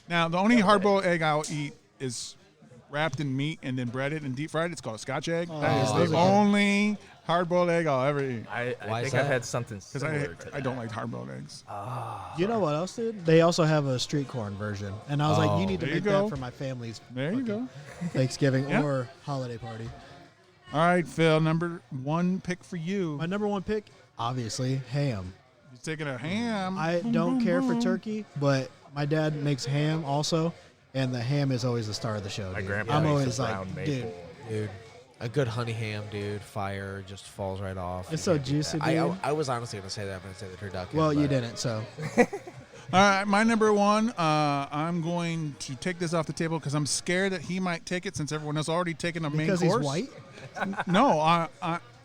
Now, the only hard-boiled egg I'll eat is wrapped in meat and then breaded and deep fried. It's called a Scotch egg. That is those the are good. only hard-boiled egg I'll ever eat. I Why is think I've that? had something Because similar to that. I don't like hard-boiled eggs. You know what else, dude? They also have a street corn version, and I was like, you need to There you make go. that for my family's There you go. Thanksgiving Yeah. or holiday party. All right, Phil, number 1 pick for you. My number 1 pick, Obviously, ham. He's taking a ham. I don't care for turkey, but my dad makes ham also, and the ham is always the star of the show. My Dude. grandpa I'm makes always a like, brown dude, maple. Dude, a good honey ham, dude. Fire just falls right off. it's so juicy, dude. I was honestly gonna say that. I'm gonna say the turducken. Well, you but- didn't, so. All right, my number one. I'm going to take this off the table because I'm scared that he might take it since everyone has already taken a main Because course. he's white? No,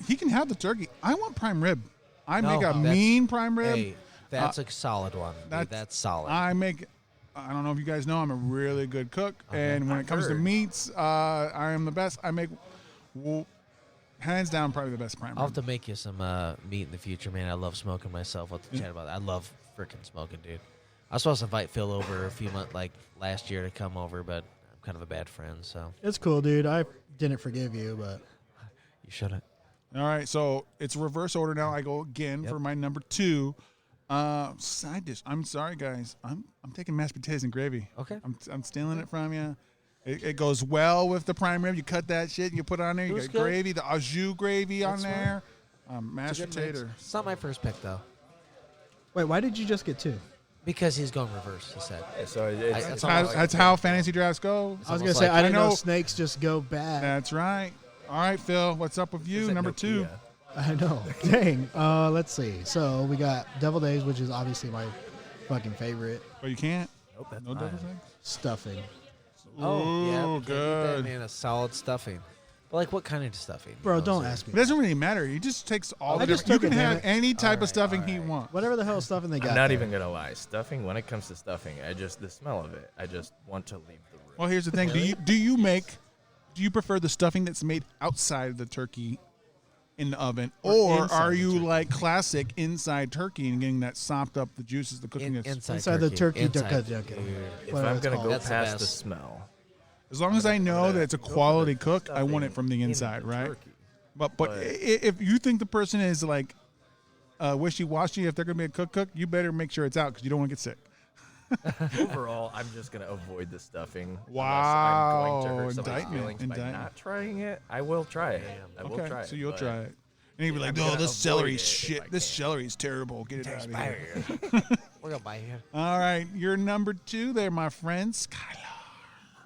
he can have the turkey. I want prime rib. I No, make a that's- mean prime rib. Hey, that's a solid one. Dude. That's solid. I don't know if you guys know, I'm a really good cook, and when it comes to heard. meats, I am the best. I make, hands down, probably the best prime I'll have rib. to make you some meat in the future, man. I love smoking myself. I'll have to chat about that. I love freaking smoking, dude. I was supposed to invite Phil over a few months, like last year, to come over, but I'm kind of a bad friend, so It's cool, dude. I didn't forgive you, but you shouldn't. All right, so it's reverse order now. I go again for my number 2. Side dish. I'm sorry, guys. I'm taking mashed potatoes and gravy. Okay. I'm stealing it from you. It goes well with the prime rib. You cut that shit and you put it on there. You Looks got good. gravy, the au jus gravy on That's fine. there. It's Mashed a good mix. potato. It's not my first pick though, wait, why did you just get 2? because he's going reverse. He said. Yeah, so that's it's all That's, like- that's how fantasy drafts go. I was going to almost say, like- I didn't I know know- snakes just go bad. That's right. All right, Phil. What's up with you? Number 2. I know. Dang. Let's see. So we got Devil Days, which is obviously my fucking favorite. But you can't. Nope, that's No mine. devil's eggs. Stuffing. Oh yeah, Ooh, we can't beat good. that, man. A solid stuffing. But like, what kind of stuffing? Bro, You know, don't is it- ask It me. doesn't really matter. He just takes all I the just different. You took can it, have damn any type of stuffing he wants. Whatever the hell stuffing they got. I'm not there. even gonna lie. Stuffing. When it comes to stuffing, the smell of it. I just want to leave the room. Well, here's the thing. Do you prefer the stuffing that's made outside of the turkey in the oven, or inside are the you turkey? like classic inside turkey and getting that sopped up, the juices, the cooking? Inside the turkey Inside. turkey. Dude. If Whatever I'm it's gonna called. go That's the past the best. smell, As long as I know that it's a go for quality the cook, I want it stuffing from the in inside, the right? turkey. But if you think the person is like wishy-washy, if they're gonna be a cook, you better make sure it's out because you don't want to get sick. Overall, I'm just gonna avoid the stuffing. Wow, Unless I'm going to hurt somebody's indictment, feelings by indictment. not trying it. I will try it. I will Okay, try it. so you'll but try it. And you'll be like, I'm "No, gonna this avoid celery's it if shit. I This can." celery's terrible. Get it out of here." We're gonna buy here. All right, you're number 2 there, my friend. Skylar.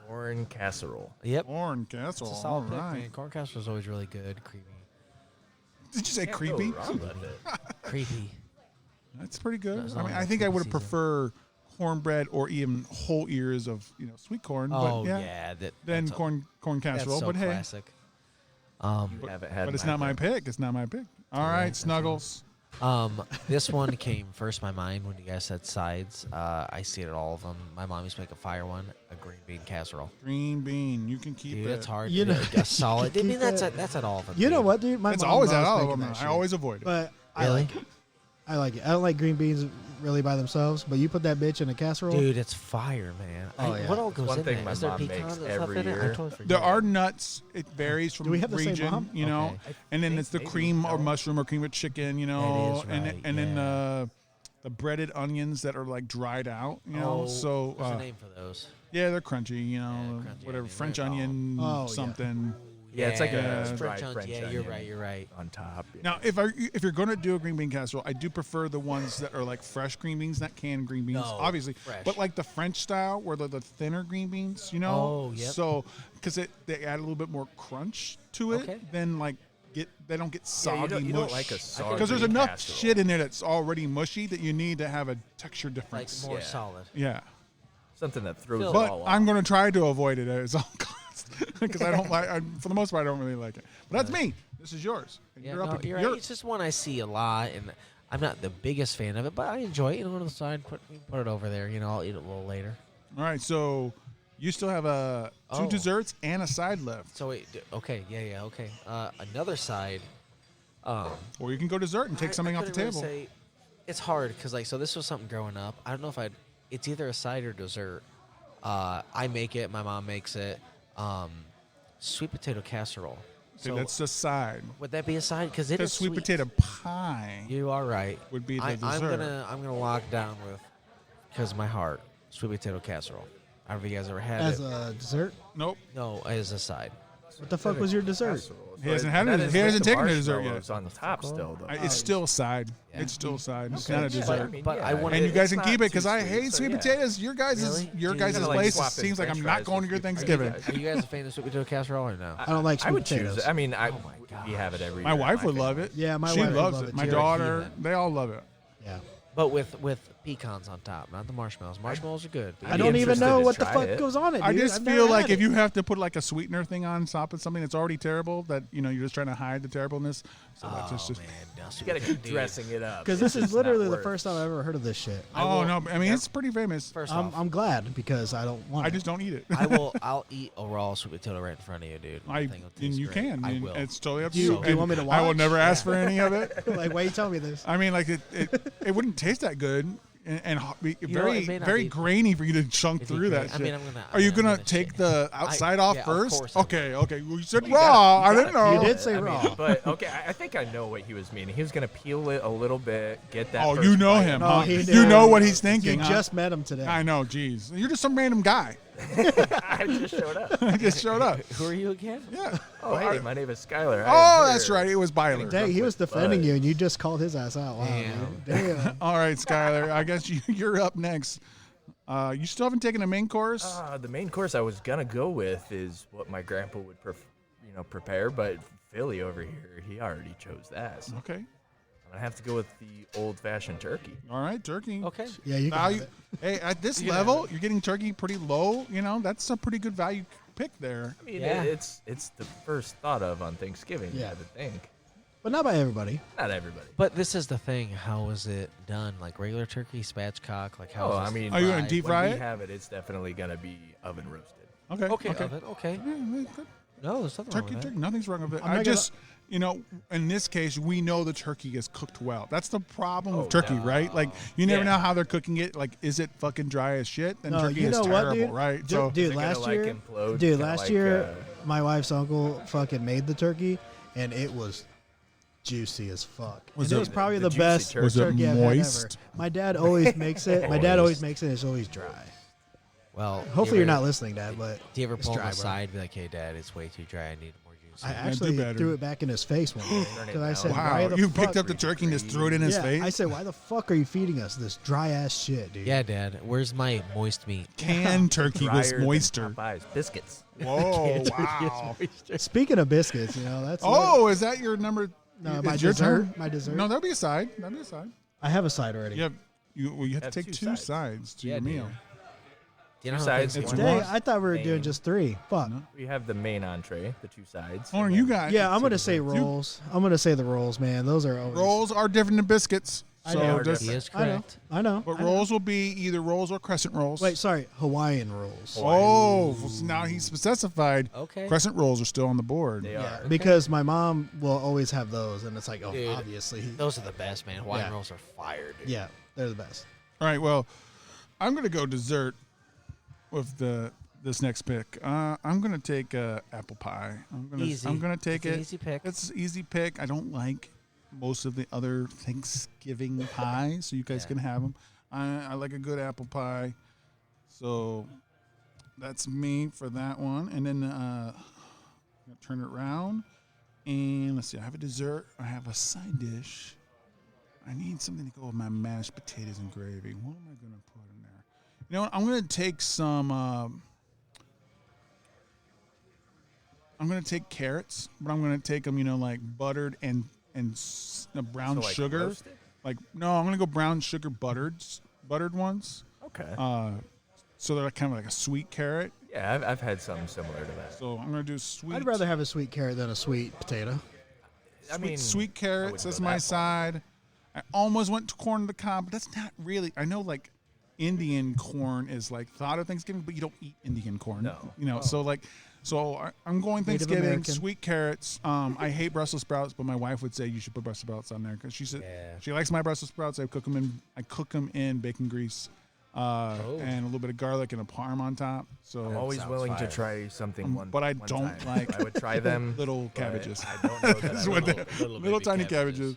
Corn casserole. Yep. Corn casserole. It's a solid All pick, right. man. Corn casserole is always really good, creamy. Did you say Can't creepy? go wrong with it. Creepy. That's pretty good. As I mean, long I as think I it's would seasoned. prefer cornbread or even whole ears of sweet corn. Oh but yeah, yeah, then that's a- corn that's casserole. so but hey, classic. You haven't had but it's my not my pick. pick. It's not my pick. All right, Snuggles. This one came first in my mind when you guys said sides. I see it at all of them. My mom used to make a fire one, a green bean casserole. Green bean. You can keep Dude, it. it's hard. You to know- make a solid. I mean, keep that's it. that's at all of them. You know dude. what, dude? My It's mom always loves out of making them. that I shit. always avoid it. But I Really? like it. I like it. I don't like green beans really by themselves, but you put that bitch in a casserole. Dude, it's fire, man. Oh, yeah. What all goes One in thing there? my Is there mom pecans makes and stuff every in it? I year. totally forget. There are nuts. It varies from Do we have the same region, mom? know. Okay. And then think it's the maybe cream or so. mushroom or cream with chicken, That is and right, and then yeah. the breaded onions that are like dried out, Oh, So What's the name for those? yeah, they're crunchy, crunchy whatever onion, French right? onion Oh, yeah. something. Yeah, it's like a Yeah. dry French French onion. Yeah, you're onion right. You're right. on top. Yeah. Now, if you're gonna do a green bean casserole, I do prefer the ones that are like fresh green beans, not canned green beans, No, obviously, fresh. but like the French style, where they're the thinner green beans, Oh, yep. So because they add a little bit more crunch to it, Okay. then like they don't get Yeah, soggy you mush. don't like a soggy because there's enough casserole. shit in there that's already mushy that you need to have a texture Like difference. more Yeah. solid. Yeah, Something that throws Phil. it but all I'm off. gonna try to avoid it at all costs because I don't like. For the most part, I don't really like it. But that's me. This is yours. And Yeah, you're up no, ag- you're right. It's just one I see a lot, and I'm not the biggest fan of it, but I enjoy it. You know, on the side, put it over there. You know, I'll eat it a little later. All right, so you still have two Oh. desserts and a side left, So wait, okay, yeah, okay. Another side. or you can go dessert and take something off the couldn't table. really say- it's hard because so this was something growing up. I don't know if it's either a side or dessert. I make it. My mom makes it. Sweet potato casserole. Okay, So that's the side. would that be a side? Because it Because is sweet potato pie You are right. would be the I'm dessert. gonna lock down with because of my heart sweet potato casserole. I don't know if you guys ever had As it. a dessert. Nope. No, as a side. What the fuck was your dessert? Casserole. He hasn't had that it. is He with hasn't the taken a dessert yet. marshmallows on the top still, though. It's still a side. Yeah. It's still a side. It's Okay. not a Yeah, dessert. mean, But yeah, I wanna- And you guys it's can keep not it because too I sweet, hate so sweet yeah. potatoes. Your guys' Really? your Do guys' you- place swap in seems like I'm French not fries going to with your sweet Thanksgiving. potatoes. Are you guys a fan of sweet potato casserole or no? I don't like I sweet would potatoes. choose it. I mean, God. we have it every My year. wife would family. love it. Yeah, my she wife would loves love it. it My too. daughter, Heathen. they all love it. Yeah. But with pecans on top, not the marshmallows. Marshmallows are good. but I I'd you be don't even interested know to what the try fuck it. goes on it. I dude. just I've feel never like had if it. you have to put like a sweetener thing on top of something that's already terrible, that you're just trying to hide the terribleness. So that's just. man, no, You gotta keep dressing it up. Because this is It's not literally the worth first time I've ever heard of this shit. Oh no! I mean, it's pretty famous. First off, I'm glad because I don't want I it. just don't eat it. I'll eat a raw sweet potato right in front of you, dude. I think it'll and taste you great. can. I and will. It's totally up to Do you- you. do you And want me to I will watch? never ask for any of it. Like, why you tell me this? I mean, like it wouldn't taste that good, and be know, very it may not very be- grainy for you to chunk It'd be through great. that I shit. mean, I'm gonna- Are you I'm gonna gonna take shit. the outside off yeah, of first? course I will. Okay. Well, you said raw. I didn't know. You did say I mean, raw. but okay, I think I know what he was meaning. He was gonna peel it a little bit, get that. Oh, first you know bite. him, No, huh? he You did. know what he's You thinking. huh? just met him today. I know. Jeez, you're just some random guy. I just showed up. I just showed up. Who are you again? Yeah. Oh, hey, my name is Skylar. Oh, that's right. It was Byler. Dang, he was defending Bud. you, and you just called his ass out. Wow, dude. Damn. All right, Skylar. I guess you're up next. You still haven't taken the main course. The main course I was gonna go with is what my grandpa would, prepare, but Philly over here, he already chose that. So Okay. I'm gonna have to go with the old-fashioned turkey. All right, turkey. Okay. Yeah, you can have Value. it. Hey, at this You can level, have you're getting turkey pretty low. That's a pretty good value pick there. I mean, Yeah. it's the first thought of on Thanksgiving. Yeah. I would think. But not by everybody. Not everybody. But this is the thing. How is it done? Like regular turkey, spatchcock? Like how? Oh, is I this mean, Are you gonna fried? deep when fry we it? have it, it's definitely gonna be oven roasted. Okay. Okay. Okay. Okay. Yeah, good. No, there's nothing Turkey, wrong with turkey. that. Nothing's wrong with it. I'm I not just, in this case, we know the turkey is cooked well. That's the problem with Oh, turkey, no. right? Like, you never Yeah. know how they're cooking it. Like, is it fucking dry as shit? Then No, turkey you is know what, terrible, dude? right? Dude, So, dude, Is it gonna, last like, year, implode? dude, Kinda last like, year, my wife's uncle fucking made the turkey, and it was juicy as fuck. Was And it was probably the the juicy best turkey? Was it turkey I've had ever. moist? My dad always makes it. My dad always makes it. And it's always dry. Well, Hopefully you're not listening, Dad. But Do you ever it's pull him dry, bro. aside and be like, "Hey, Dad, it's way too dry. I need more juice." I do actually better. threw it back in his face one day Turn it because I down. said, "Why wow, the you fuck?" picked up the turkey and just threw it in his yeah, face? I said, "Why the fuck are you feeding us this dry ass shit, dude?" Yeah, Dad. Where's my moist meat? Canned turkey with drier than moisture. Popeyes biscuits. Whoa, wow. Speaking of biscuits, that's Oh, is that your number? No, it's my your dessert. turn? My dessert. No, that'll be a side. That'll be a side. I have a side already. You have to Have take two two sides. sides to Yeah, your dude. meal. Do you know how Besides, things it's work? Dang, want- I thought we were doing main- just 3. Fuck. We have the main entree, the two sides. Oh, and you then- got Yeah, I'm gonna You- say rolls. I'm gonna say the rolls, man. Those are always Rolls are different than biscuits. I So know. just, He is I know. correct. I know. but I know. rolls will be either rolls or crescent rolls. Wait, sorry, Hawaiian rolls. Oh, so now he's specified. Okay. Crescent rolls are still on the board. They Yeah, are. because my mom will always have those, and it's like, oh, Dude, obviously. Those are the best, man. Hawaiian Yeah. rolls are fire, dude. Yeah, they're the best. All right. Well, I'm gonna go dessert with this next pick. I'm gonna take apple pie. Easy. I'm gonna take It's it. an easy pick. It's an easy pick. I don't like most of the other Thanksgiving pies, so you guys Yeah. can have them. I like a good apple pie, so that's me for that one. And then I'm gonna turn it around, and let's see. I have a dessert. I have a side dish. I need something to go with my mashed potatoes and gravy. What am I gonna put in there? You know what? I'm gonna take some. I'm gonna take carrots, but I'm gonna take them, like buttered and brown So, like, sugar. roasted? Like no, I'm gonna go brown sugar buttered ones. Okay. So they're kind of like a sweet carrot. Yeah, I've had something similar to that. So I'm gonna do sweet. I'd rather have a sweet carrot than a sweet potato. I mean, sweet I carrots. wouldn't That's go my that far. side. I almost went to corn on the cob, but that's not really. I know like Indian corn is like thought of Thanksgiving, but you don't eat Indian corn. No. So I'm going Native Thanksgiving. American. Sweet carrots. I hate Brussels sprouts, but my wife would say you should put Brussels sprouts on there because she said Yeah. she likes my Brussels sprouts. I cook them in bacon grease. And a little bit of garlic and a parm on top. So I'm always sounds willing fire. to try something one. but I one don't time. like I would try them. little but cabbages. I don't know that That's I what would. they- little little baby tiny cabbages. cabbages.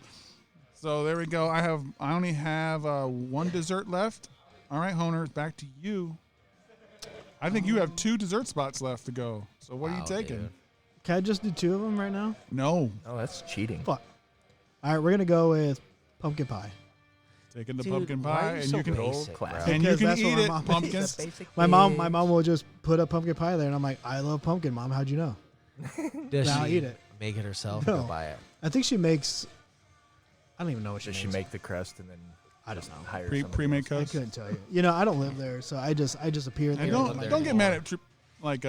So there we go. I only have one dessert left. All right, Honer, it's back to you. I think you have 2 dessert spots left to go. So what are you Wow, taking? dude. Can I just do 2 of them right now? No, Oh, that's cheating. Fuck. All right, we're gonna go with pumpkin pie. taking the Dude, pumpkin why pie, are you and so you can basic, class. bro? and you Because can that's what eat my it. mom Pumpkins. My mom will just put a pumpkin pie there, and I'm like, I love pumpkin, Mom. How'd you know? Does Now she eat it. make it herself No. or buy it? I think she makes. I don't even know what she Does makes. she make the crust and then I don't know. hire Pre-made I cuts. couldn't tell you. You know, I don't live there, so I just appear there. And live don't there don't get anymore. mad at like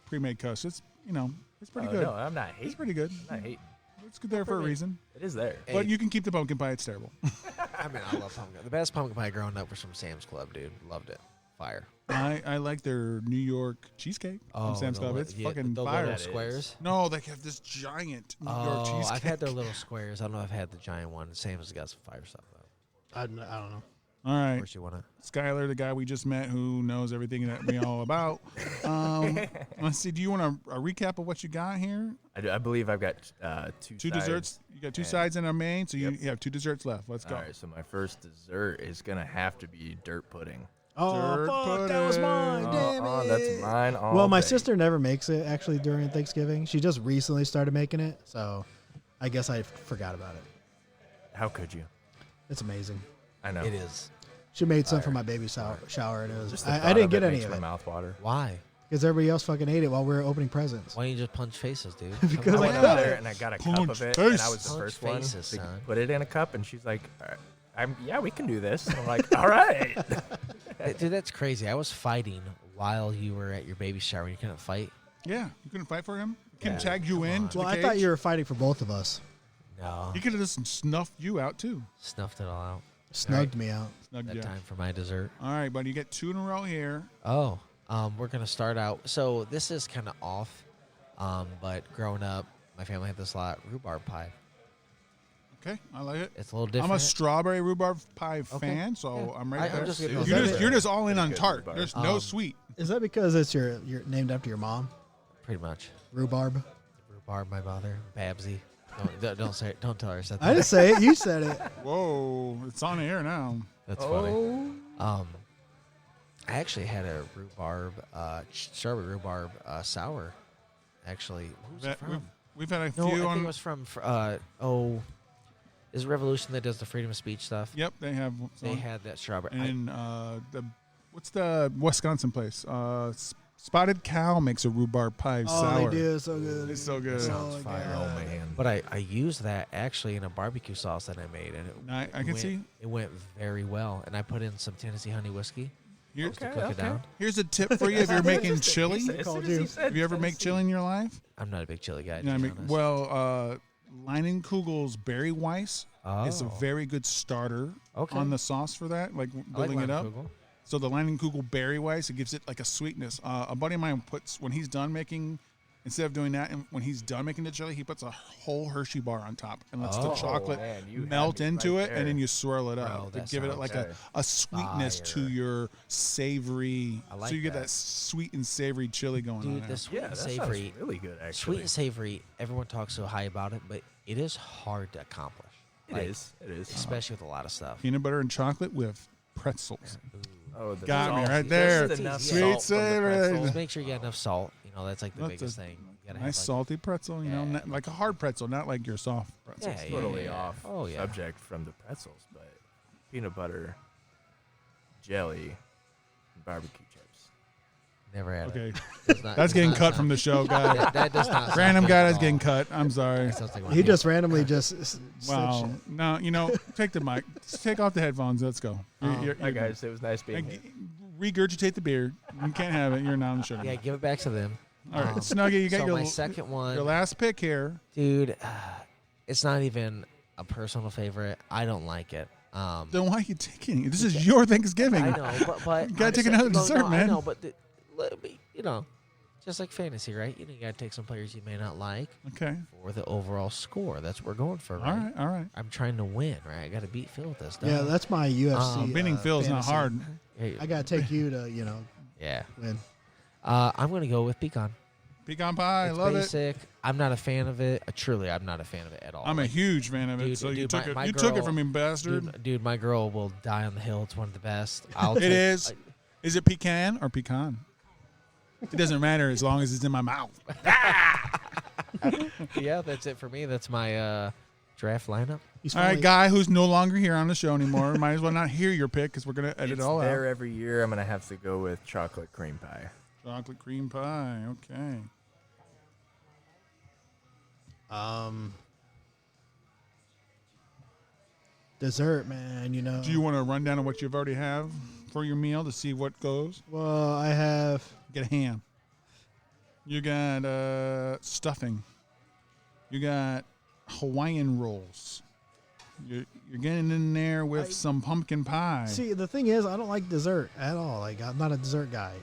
pre-made cuts. It's it's pretty good. No, I'm not hating. It's pretty good. I'm not hating. It's good there for a reason. It is there. But you can keep the pumpkin pie. It's terrible. I mean, I love pumpkin. The best pumpkin pie growing up was from Sam's Club, dude. Loved it. Fire. I like their New York cheesecake from Sam's the Club. li- It's yeah, fucking the fire. little That is. squares. No, they have this giant New York cheesecake. I've had their little squares. I don't know if I've had the giant one. Sam's got some fire stuff though. I don't know. All Of right, course you want to. Skylar, the guy we just met who knows everything that we all about. Let's see. Do you want a recap of what you got here? I believe I've got two Two sides. desserts. You got 2 and- sides in our main, so you Yep. have 2 desserts left. Let's go. All right, so my first dessert is gonna have to be dirt pudding. Oh, Dirt fuck, that was mine. pudding. Damn it. That's mine. All Well, my day. sister never makes it actually during Thanksgiving. She just recently started making it, so I guess I forgot about it. How could you? It's amazing. I know. It is. She made some for my baby shower, and it was. Just the I thought didn't of get it any makes of my it mouth water. Why? because everybody else fucking ate it while we were opening presents. Why don't you just punch faces, dude? Because I Come went on. up there and I got a cup Punch of it, and I was faces. the Punch first one faces, to son. put it in a cup, and she's like, "Yeah, we can do this." And I'm like, "All right." Dude, that's crazy. I was fighting while you were at your baby shower. You couldn't fight. Yeah, you couldn't fight for him. Kim Yeah, tagged you come in on. to Well, the I cage. thought you were fighting for both of us. No, He could have just snuffed you out too. snuffed it all out. Snugged me out. Snugged That you out. time for my dessert. All right, buddy. You get 2 in a row here. Oh, we're gonna start out. So this is kind of off, but growing up, my family had this lot rhubarb pie. Okay, I like it. It's a little different. I'm a strawberry rhubarb pie Okay, fan, so yeah. I'm right I'm there. just you're, gonna- just, you're just all in on good tart. rhubarb. There's no sweet. Is that because it's your named after your mom? Pretty much Rhubarb. rhubarb. My mother, Babsy. Don't say it. Don't tell her I said that. I didn't say it. You said it. Whoa, it's on the air now. That's funny. I actually had a rhubarb, strawberry rhubarb sour. Actually, who's it We've, from? we've had a No, I few think on. it was from. Is it Revolution that does the freedom of speech stuff? Yep, they have. They some. had that strawberry. And what's the Wisconsin place? Spotted Cow makes a rhubarb pie Oh, sour. they do. It's so good. It's so good. sounds my fire. Oh God. man. But I used that actually in a barbecue sauce that I made, and I can went, see. it went very well. And I put in some Tennessee honey whiskey Here- just to cook it down. Here's a tip for you if you're making chili. As soon called as he you. said Have you ever made Tennessee. chili in your life? I'm not a big chili guy. You know, to be honest. well, Leinenkugel's Berry Weiss is a Oh. very good starter Okay. on the sauce for that, like I like building it up. Leinenkugel. So the Leinenkugel Berry Weiss, it gives it like a sweetness. A buddy of mine puts, when he's done making, instead of doing that, and when he's done making the chili, he puts a whole Hershey bar on top and lets the Oh, chocolate man, you had melt me into right it, and then there. you swirl it Bro, up to that give it sounds like good. a sweetness to Fire. your savory. I like so you get that. that sweet and savory chili going on Dude, there. the sweet Yeah, and that savory, sounds really good. Actually, sweet and savory. Everyone talks so high about it, but it is hard to accomplish. It Like, is. It is. especially with a lot of stuff. Peanut butter and chocolate with pretzels. Oh, the Got me salt. right there. Just enough Sweet salt from the savory. pretzel. Just make sure you get enough salt. You know, that's like the That's biggest a thing. You gotta Nice have, like, salty pretzel, you know, Yeah. not, like a hard pretzel, not like your soft pretzel. Yeah, Totally yeah. off Oh, yeah. subject from the pretzels, but peanut butter, jelly, and barbecue chips. Never had Okay, it. Does not- that's does getting not cut from sound- the show, guys. That does not. sound Random good guy at that's all. getting cut. I'm sorry. That sounds like He just randomly just said Wow. shit. No, you know, take the mic. Just take off the headphones. Let's go. You're Hi guys, it was nice being here. regurgitate the beer. You can't have it. You're not on the show. Yeah, anymore. give it back to them. All right, Snuggie, you got so your my second one, your last pick here. dude. It's not even a personal favorite. I don't like it. Then why are you taking it? This is your Thanksgiving. I know, but You gotta take honestly- another no, dessert, no, I man. know, but you know, just like fantasy, right? You know, you gotta take some players you may not like Okay. for the overall score. That's what we're going for, All right? right. All right. I'm trying to win, right? I got to beat Phil with this. Yeah, that's my UFC. Winning feels not fantasy. hard. I gotta take you to Yeah. win. I'm gonna go with pecan. Pecan pie. It's Love it. basic. I'm not a fan of it. Truly, I'm not a fan of it at all. I'm a Like, huge fan of it. dude, So you dude, took my- it. my You took it girl- from me, bastard. dude, my girl will die on the hill. It's one of the best. I'll It take, is. Is it pecan or pecan? It doesn't matter as long as it's in my mouth. Yeah, that's it for me. That's my draft lineup. He's All right, finally- guy who's no longer here on the show anymore. Might as well not hear your pick because we're gonna edit It's it all there out. every year. I'm gonna have to go with chocolate cream pie. Chocolate cream pie. Okay. Dessert, man. You know. Do you want to run down on what you've already have for your meal to see what goes? Well, I have. Get a ham. You got stuffing. You got Hawaiian rolls. You're getting in there with some pumpkin pie. See, the thing is, I don't like dessert at all. Like, I'm not a dessert guy.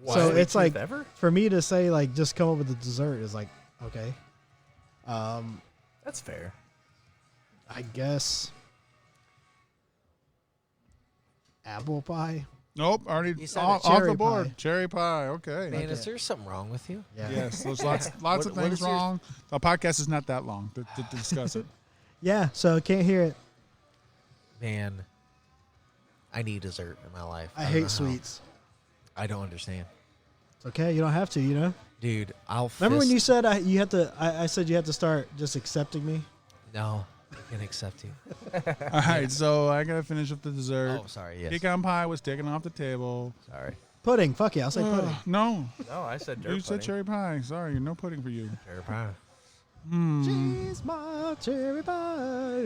What? So Sweet it's like tooth ever? for me to say like just come up with a dessert is like okay. That's fair. I guess apple pie. Nope, already You said off a the cherry board. pie. Cherry pie. Okay. Man, is there something wrong with you? Yeah. Yes, there's lots of What things is your- wrong. The podcast is not that long to discuss it. Yeah. So I can't hear it. Man, I need dessert in my life. I don't know hate how. sweets. I don't understand. It's okay. You don't have to. You know. Dude, I'll Remember when fist- you said you had to? I said you had to start just accepting me. No, I can accept you. All right, so I gotta finish up the dessert. Oh, sorry, yes. Pecan pie was taken off the table. Sorry. Pudding. Fuck yeah. I'll say pudding. No, No, I said dirt you said pudding. cherry pie. Sorry, no pudding for you. Cherry pie. She's my cherry pie.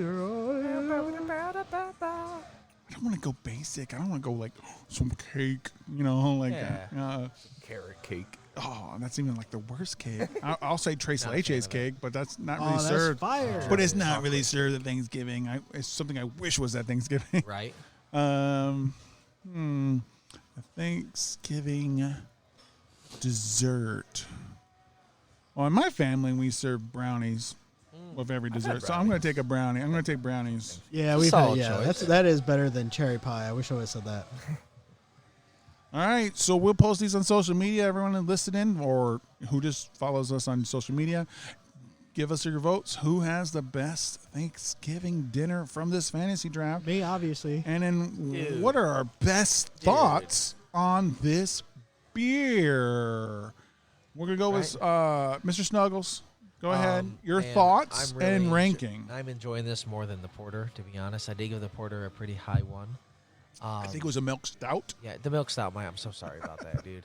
I don't want to go basic. I don't want to go like some cake, like Yeah. Carrot cake. oh, that's even like the worst cake. I'll say Tres Not a fan Leches of cake, but that's not Oh, really that's served. fire. But it's not really served at Thanksgiving. It's something I wish was at Thanksgiving. Right? A Thanksgiving dessert. Well, in my family, we serve brownies with every dessert. So I'm going to take a brownie. I'm going to take brownies. Yeah, we've Solid had, choice. that is better than cherry pie. I wish I would have said that. All right, so we'll post these on social media. Everyone listening or who just follows us on social media, give us your votes. Who has the best Thanksgiving dinner from this fantasy draft? Me, obviously. And then what are our best thoughts on this beer? We're going to go with Mr. Snuggles. Go ahead. Your Man, thoughts I'm really and ranking. I'm enjoying this more than the porter, to be honest. I did give the porter a pretty high one. I think it was a milk stout. Yeah, the milk stout. I'm so sorry about that, dude.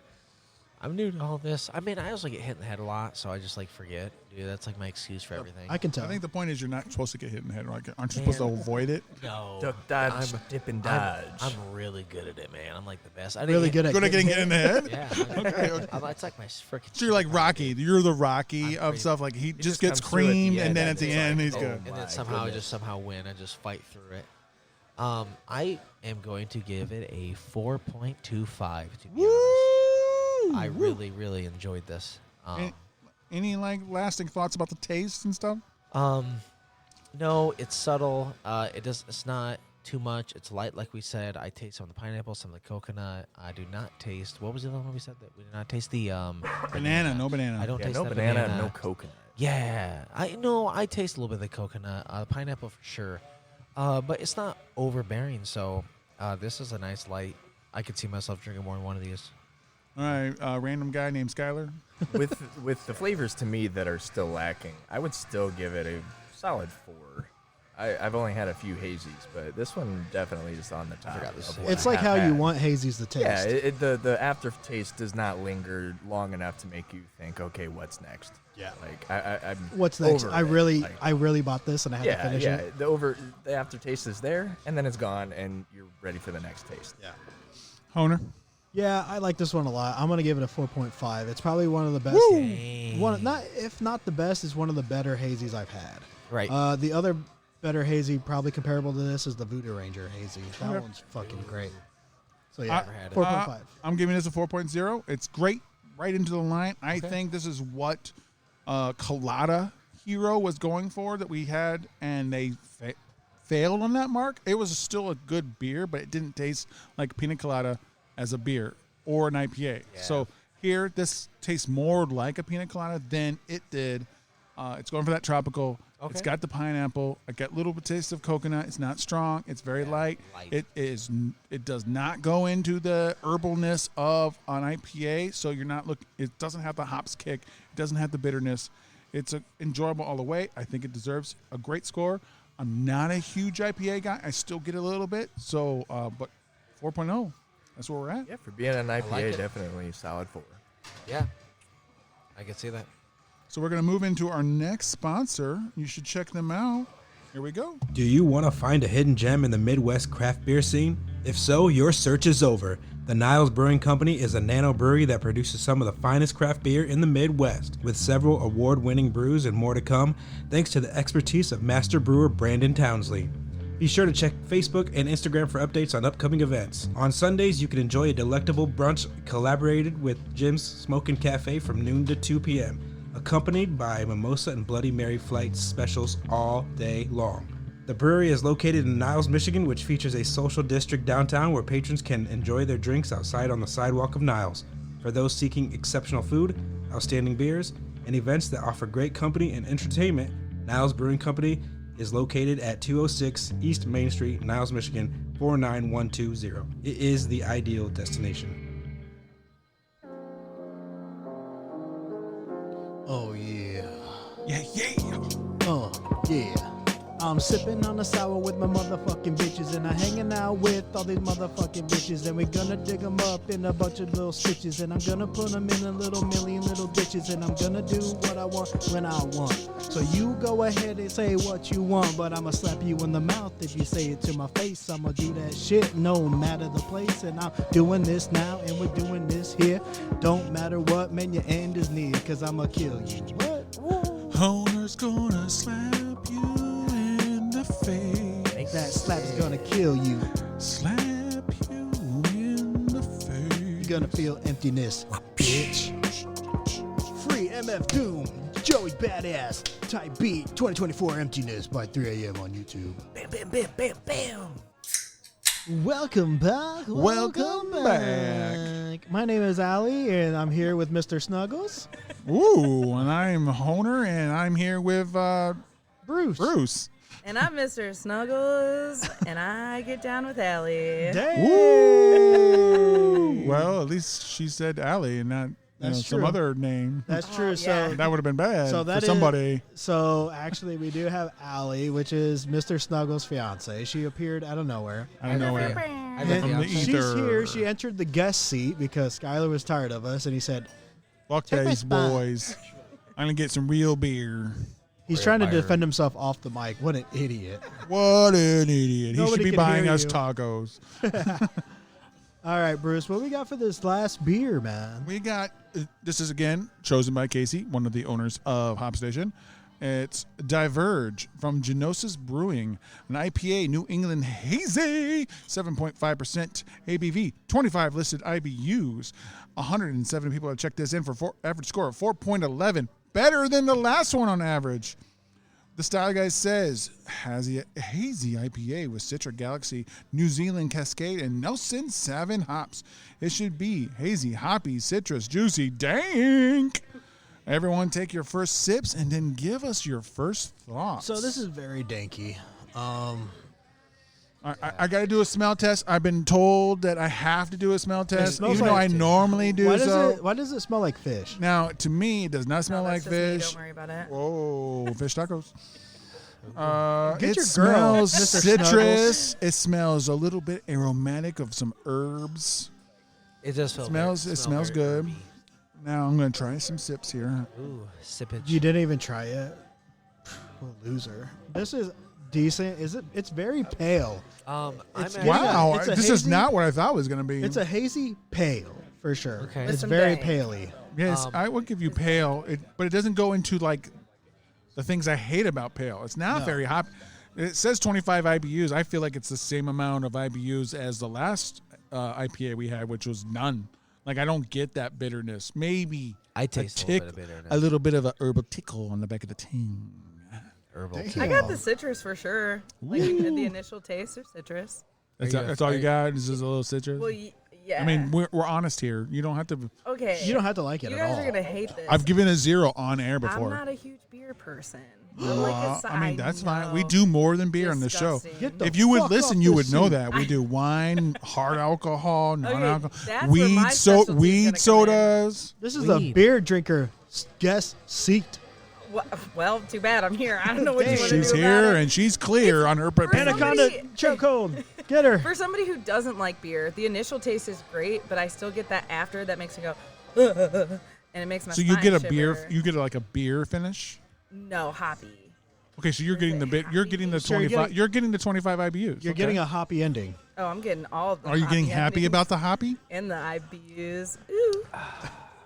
I'm new to all this. I mean, I also get hit in the head a lot, so I just forget. Dude, that's my excuse for everything. I can tell. I think the point is you're not supposed to get hit in the head. Like, aren't you supposed to avoid it? No. Duck, dodge, dip, and dodge. I'm really good at it, man. I'm the best. I really good at Good at getting hit in the head? Yeah. it's like my freaking. So you're like Rocky. You're the Rocky I'm of crazy. stuff. Like he just just gets comes through at the creamed, end and then and at the it's end like, he's oh good. And my then somehow I goodness. just win. I just fight through it. I am going to give it a 4.25. To be honest, I really, really enjoyed this. Any lasting thoughts about the taste and stuff? No, it's subtle. It's not too much. It's light, like we said. I taste some of the pineapple, some of the coconut. I do not taste. What was the other one we said that we did not taste? The Banana, no banana. I don't Yeah, taste no that banana, and no coconut. Yeah, I taste a little bit of the coconut, pineapple for sure, but it's not overbearing. So this is a nice light. I could see myself drinking more than one of these. All right, random guy named Skyler. with the flavors to me that are still lacking, I would still give it a solid 4. I've only had a few hazies, but this one definitely is on the top. forgot this of is- what It's I like have how you had. want hazies to taste. Yeah, the aftertaste does not linger long enough to make you think, okay, what's next? Yeah. Like I'm What's next? over I it. really, Like, I really bought this and I had to yeah, finish yeah. it. The aftertaste is there, and then it's gone, and you're ready for the next taste. Yeah. Honer. Yeah, I like this one a lot. I'm gonna give it a 4.5. It's probably one of the best. Dang. If not the best, is one of the better hazies I've had. Right. The other better hazy, probably comparable to this, is the Voodoo Ranger hazy. That one's fucking great. So yeah, Never had it. 4.5. I'm giving this a 4.0. It's great, right into the line. I think this is what Colada Hero was going for that we had, and they failed on that mark. It was still a good beer, but it didn't taste like pina colada as a beer or an IPA. Yeah. So here, this tastes more like a pina colada than it did It's going for that tropical. Okay. It's got the pineapple. I get a little bit taste of coconut. It's not strong. It's very light. light. It does not go into the herbalness of an IPA. So you're not looking. It doesn't have the hops kick. It doesn't have the bitterness. It's enjoyable all the way. I think it deserves a great score. I'm not a huge IPA guy. I still get a little bit. So, but 4.0. That's where we're at. Yeah, for being an IPA, like it. definitely solid 4. Yeah, I can see that. So we're going to move into our next sponsor. You should check them out. Here we go. Do you want to find a hidden gem in the Midwest craft beer scene? If so, your search is over. The Niles Brewing Company is a nano brewery that produces some of the finest craft beer in the Midwest, with several award-winning brews and more to come, thanks to the expertise of master brewer Brandon Townsley. Be sure to check Facebook and Instagram for updates on upcoming events. On Sundays, you can enjoy a delectable brunch collaborated with Jim's Smokin' Cafe from noon to 2 p.m., accompanied by mimosa and Bloody Mary flight specials all day long. The brewery is located in Niles, Michigan, which features a social district downtown where patrons can enjoy their drinks outside on the sidewalk of Niles. For those seeking exceptional food, outstanding beers, and events that offer great company and entertainment, Niles Brewing Company is located at 206 East Main Street, Niles, Michigan, 49120. It is the ideal destination. Oh, yeah. Yeah. Oh, yeah. I'm sipping on a sour with my motherfucking bitches, and I'm hanging out with all these motherfucking bitches, and we're gonna dig them up in a bunch of little stitches, and I'm gonna put them in a little million little ditches, and I'm gonna do what I want when I want. So you go ahead and say what you want, but I'ma slap you in the mouth if you say it to my face. I'ma do that shit no matter the place, and I'm doing this now, and we're doing this here. Don't matter what, man, your end is near, cause I'ma kill you. What? Honer's gonna slap you in the face. That slap's gonna kill you. Slap you in the face. You're gonna feel emptiness, bitch. Free MF Doom, Joey Badass, Type Beat, 2024 Emptiness by 3 a.m. on YouTube. Bam, bam, bam, bam, bam. Welcome back. Welcome back. My name is Ali, and I'm here with Mr. Snuggles. Ooh, and I'm Honer, and I'm here with Bruce. And I'm Mr. Snuggles, and I get down with Allie. Dang. Ooh. Well, at least she said Allie and not That's some true. other name. That's true. yeah. So That would have been bad So that for is- somebody. So actually, we do have Allie, which is Mr. Snuggles' fiance. She appeared out of nowhere. I don't know where. I From got the the ether. She's here. She entered the guest seat because Skylar was tired of us, and he said Fuck Take my these spot. boys. I'm going to get some real beer. he's trying to defend himself off the mic. What an idiot! What an idiot. He Nobody should be can buying hear us you. tacos. All right, Bruce, what we got for this last beer, man? We got, this is again chosen by Casey, one of the owners of Hop Station. It's Diverge from Gnosis Brewing, an IPA, New England Hazy, 7.5% ABV, 25 listed IBUs. 107 people have checked this in for average score of 4.11, better than the last one on average. The Style Guide says, has a hazy IPA with Citra Galaxy, New Zealand Cascade, and Nelson Savin hops. It should be hazy, hoppy, citrus, juicy, dank. Everyone take your first sips and then give us your first thoughts. So this is very danky. I got to do a smell test. I've been told that I have to do a smell test, smells even though I like- normally do so. Why does it smell like fish? Now, to me, it does not smell No, like that's just me. fish. Don't worry about it. Whoa, fish tacos. Get It your girl, smells Mr. citrus. It smells a little bit aromatic of some herbs. It does It smells good. Now I'm going to try some sips here. Ooh, sippage. You didn't even try it. What a loser. This is decent. It's very pale. I'm It's actually- Wow, It's a this is hazy- not what I thought it was going to be. It's a hazy pale for sure. Okay. It's With some very dank. paley. Yes, Um, I would give you pale, but it doesn't go into like the things I hate about pale. It's not No. very hot. It says 25 IBUs. I feel like it's the same amount of IBUs as the last IPA we had, which was none. Like I don't get that bitterness. Maybe I taste a tick, little bit of bitterness. a little bit of a herbal tickle on the back of the tongue. Herbal. Damn. I got the citrus for sure. Like the initial taste of citrus. That's all you got. Is just a little citrus. Well, yeah. I mean, we're honest here. You don't have to. okay. You don't have to like it You at guys all. are gonna hate this. I've given a 0 on air before. I'm not a huge beer beer person. I'm like a I mean, that's fine. know. We do more than beer on the show. Disgusting. Get the If you would fuck listen, off you this would know seat. that we do wine, hard alcohol, non-alcohol, that's where my weed, specialty's gonna come weed in. sodas. This is a Weed. beer drinker guest seat. Well, too bad I'm here. I don't know what you want to do She's about here it. and she's clear on her preparation. Anaconda Somebody- chokehold. Get her. For somebody who doesn't like beer, the initial taste is great, but I still get that after that makes me go, and it makes my So you spine get a shiver. beer, you get like a beer finish. No, hoppy. Okay, so you're getting the bit. You're getting the So you're 25. getting- You're getting the 25 IBUs. You're okay. getting a hoppy ending. Oh, I'm getting all the Are you getting hoppy happy endings about the hoppy? and the IBUs. Ooh.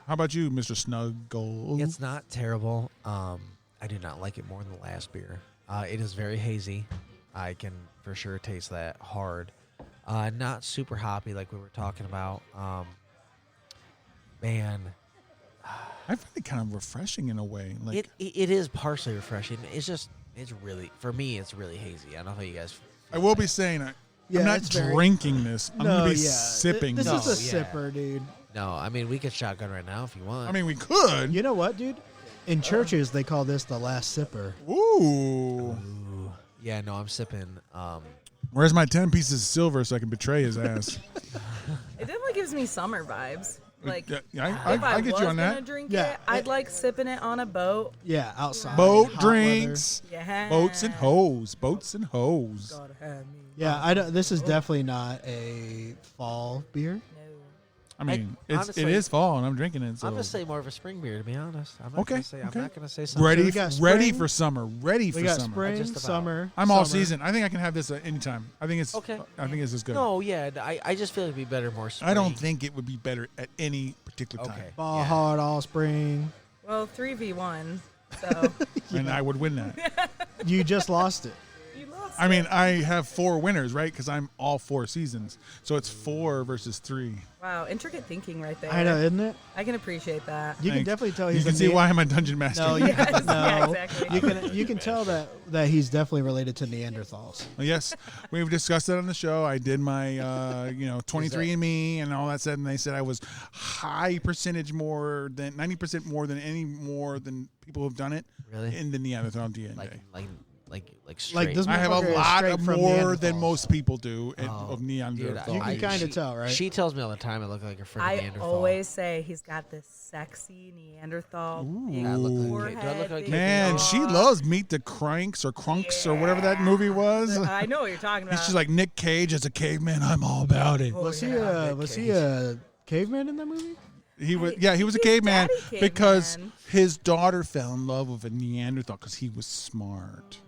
How about you, Mr. Snuggles? It's not terrible. I do not like it more than the last beer. It is very hazy. I can for sure taste that hard. Not super hoppy like we were talking about. Man, I find it kind of refreshing in a way. Like it is partially refreshing. It's really, for me, it's really hazy. I don't know how you guys. I will be saying, I'm not it's very- drinking this. I'm no, gonna be yeah. sipping. This this. is a yeah. sipper, dude. No, I mean we could shotgun right now if you want. I mean, we could. You know what, dude? In churches, they call this the last sipper. Ooh. yeah, no, I'm sipping. Where's my 10 pieces of silver so I can betray his ass? It definitely gives me summer vibes. Like, Yeah, if I get you on was gonna that. drink Yeah. it, I'd like sipping it on a boat. Yeah, outside. Boat hot drinks, Yeah. boats and hoes, boats and hoes. Gotta have me. weather. Yeah, I don't. This is definitely not a fall beer. No. I mean, honestly, it is fall and I'm drinking it. So I'm gonna say more of a spring beer to be honest. I'm not Okay, gonna say. okay. I'm not gonna say something. ready, we got ready spring. for summer. Ready for We got summer. spring, Just about. summer. I'm all summer. season. I think I can have this at any time. I think it's Okay. I think it's as good. No, yeah, I just feel it'd be better more spring. I don't think it would be better at any particular time. Okay. Ball Yeah. hard all spring. Well, 3v1. So And I would win that. You just lost it. you lost. I mean, I have 4 winners, right? Because I'm all 4 seasons. So it's 4 versus 3. Wow, intricate thinking right there. I know, isn't it? I can appreciate that. You can Thanks. definitely tell You he's can a see Ne- why I'm a dungeon master. No, you, Yes, no. yeah, exactly. You can tell that he's definitely related to Neanderthals. Yes, we've discussed it on the show. I did my, 23andMe and all that stuff, and they said I was high percentage more than 90% more than people who've done it Really? in the Neanderthal DNA. Like straight. this I have a motherfucker is lot straight of from more than Neanderthals. most people do Oh, of Neanderthal. You can I- kind of she- tell, right? She tells me all the time I look like a freaking I Neanderthal. always say he's got this sexy Neanderthal big I look like- forehead. do I look like big Man, she jaw. loves Meet the Cranks or Crunks or whatever that movie was. I know what you're talking about. She's like Nick Cage as a caveman. I'm all about it. Oh, was yeah, he a caveman in that movie? He was, yeah, he was a caveman daddy because caveman. his daughter fell in love with a Neanderthal because he was smart.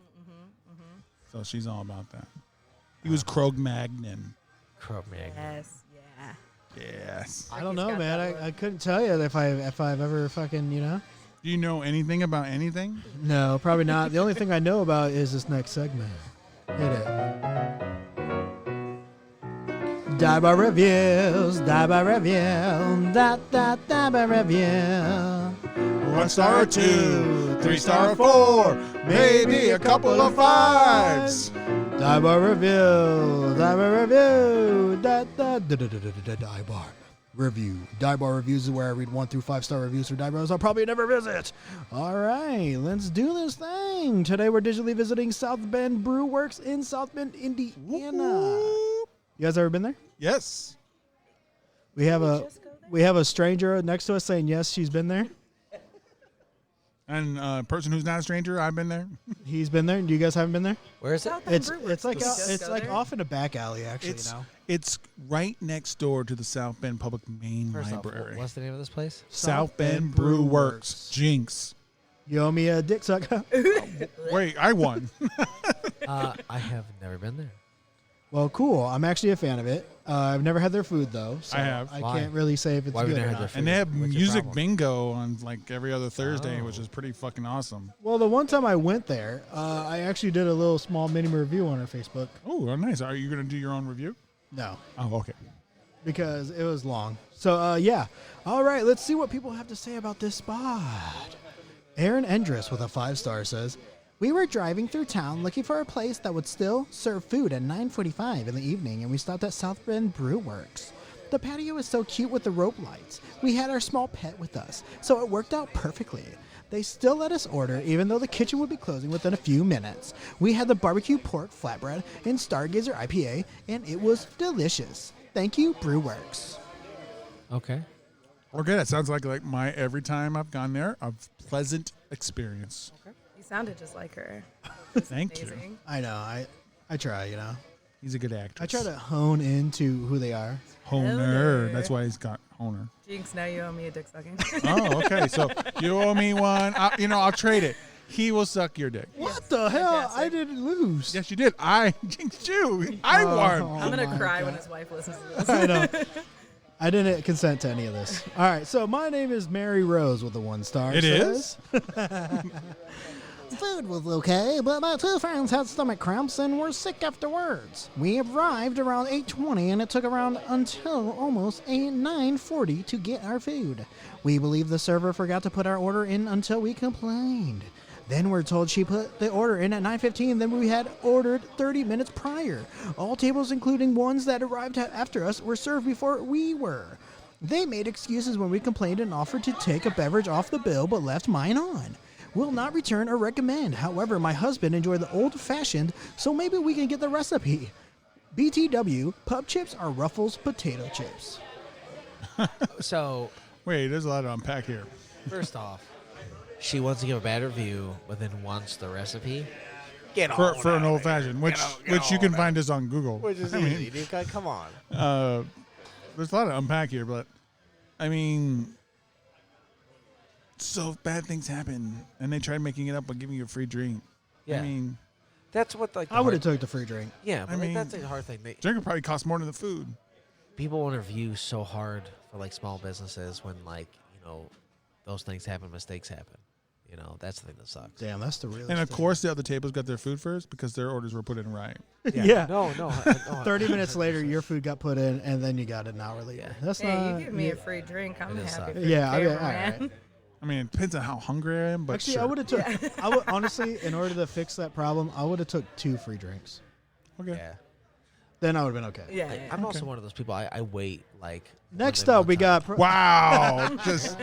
So she's all about that. He was Cro-Magnon. Cro-Magnon. Yes, yeah. Yes. I don't He's know, got man. that look. I couldn't tell you if I've ever fucking Do you know anything about anything? No, probably not. The only thing I know about is this next segment. Hit it. Die by reviews, die by review, die by review. 1 star or 2, 3 star or 4, maybe a couple of 5s. Die bar review, die bar review, die bar review. Die bar reviews is where I read 1 through 5 star reviews for die bars I'll probably never visit. All right, let's do this thing. Today we're digitally visiting South Bend Brew Works in South Bend, Indiana. You guys ever been there? Yes. We have a stranger next to us saying yes, she's been there. And a person who's not a stranger, I've been there. He's been there. You guys haven't been there? Where is it? South Bend It's Brew Works. it's like Did you just go there? off in a back alley actually. It's you know. it's right next door to the South Bend Public Main First off, Library. what's the name of this place? South Bend Brew Works. Jinx. You owe me a dick suck. Wait, I won. I have never been there. Well, cool. I'm actually a fan of it. I've never had their food though. So I have. I Why? can't really say if it's Why have you good or never had not. their And they have What's your music problem? bingo on like every other Thursday, Oh. which is pretty fucking awesome. Well, the one time I went there, I actually did a little small mini review on our Facebook. Oh, nice. Are you going to do your own review? No, Oh, okay. because it was long. So yeah. All right, let's see what people have to say about this spot. Aaron Endress with a 5-star says, "We were driving through town looking for a place that would still serve food at 9:45 in the evening, and we stopped at South Bend Brew Works. The patio is so cute with the rope lights. We had our small pet with us, so it worked out perfectly. They still let us order, even though the kitchen would be closing within a few minutes. We had the barbecue pork flatbread and Stargazer IPA, and it was delicious. Thank you, Brewworks. Okay. Okay, that sounds like my every time I've gone there, a pleasant experience. You sounded just like her. Thank you. Amazing. I know. I try, you know. He's a good actor. I try to hone into who they are. Honer. That's why he's got Honer. Jinx, now you owe me a dick sucking. Oh, okay. So you owe me one. I'll trade it. He will suck your dick. What the hell? fantastic. I didn't lose. Yes, you did. I jinxed you. I won. I'm going to my cry God. when his wife listens to this. I know. I didn't consent to any of this. All right, so my name is Mary Rose with a 1 star. It is? Food was okay, but my 2 friends had stomach cramps and were sick afterwards. We arrived around 8:20, and it took around until almost 9:40 to get our food. We believe the server forgot to put our order in until we complained. Then we're told she put the order in at 9:15, then we had ordered 30 minutes prior. All tables, including ones that arrived after us, were served before we were. They made excuses when we complained and offered to take a beverage off the bill, but left mine on. Will not return or recommend. However, my husband enjoyed the old-fashioned, so maybe we can get the recipe. BTW, pub chips are Ruffles potato chips. So, Wait, there's a lot to unpack here. first off, she wants to give a bad review, but then wants the recipe. Get For on an out old of here. fashioned, which Get you on can out. find us on Google. Which is I mean, easy, dude. Come on. there's a lot to unpack here, but I mean, so bad things happen, and they tried making it up by giving you a free drink. Yeah. I mean, That's what like the I would hard- have took the free drink. Yeah, but I like, mean, that's a hard thing. drink would probably cost more than the food. People want to review so hard for like small businesses when those things happen, mistakes happen. That's the thing that sucks. Damn, that's the real. And of course, the other tables got their food first because their orders were put in right. Yeah. No. 30 minutes later, your food got put in, and then you got it an hour later. Yeah. That's Hey, not. you give me a free drink. I'm It is happy. suck. For Yeah, I you, mean, all man. right. I mean, it depends on how hungry I am, but Actually, sure. I would have took. I would honestly, in order to fix that problem, I would have took 2 free drinks. Okay. Yeah. Then I would have been okay. Yeah. I'm also one of those people. I wait like. Next more than up, we one got. time. Wow. Just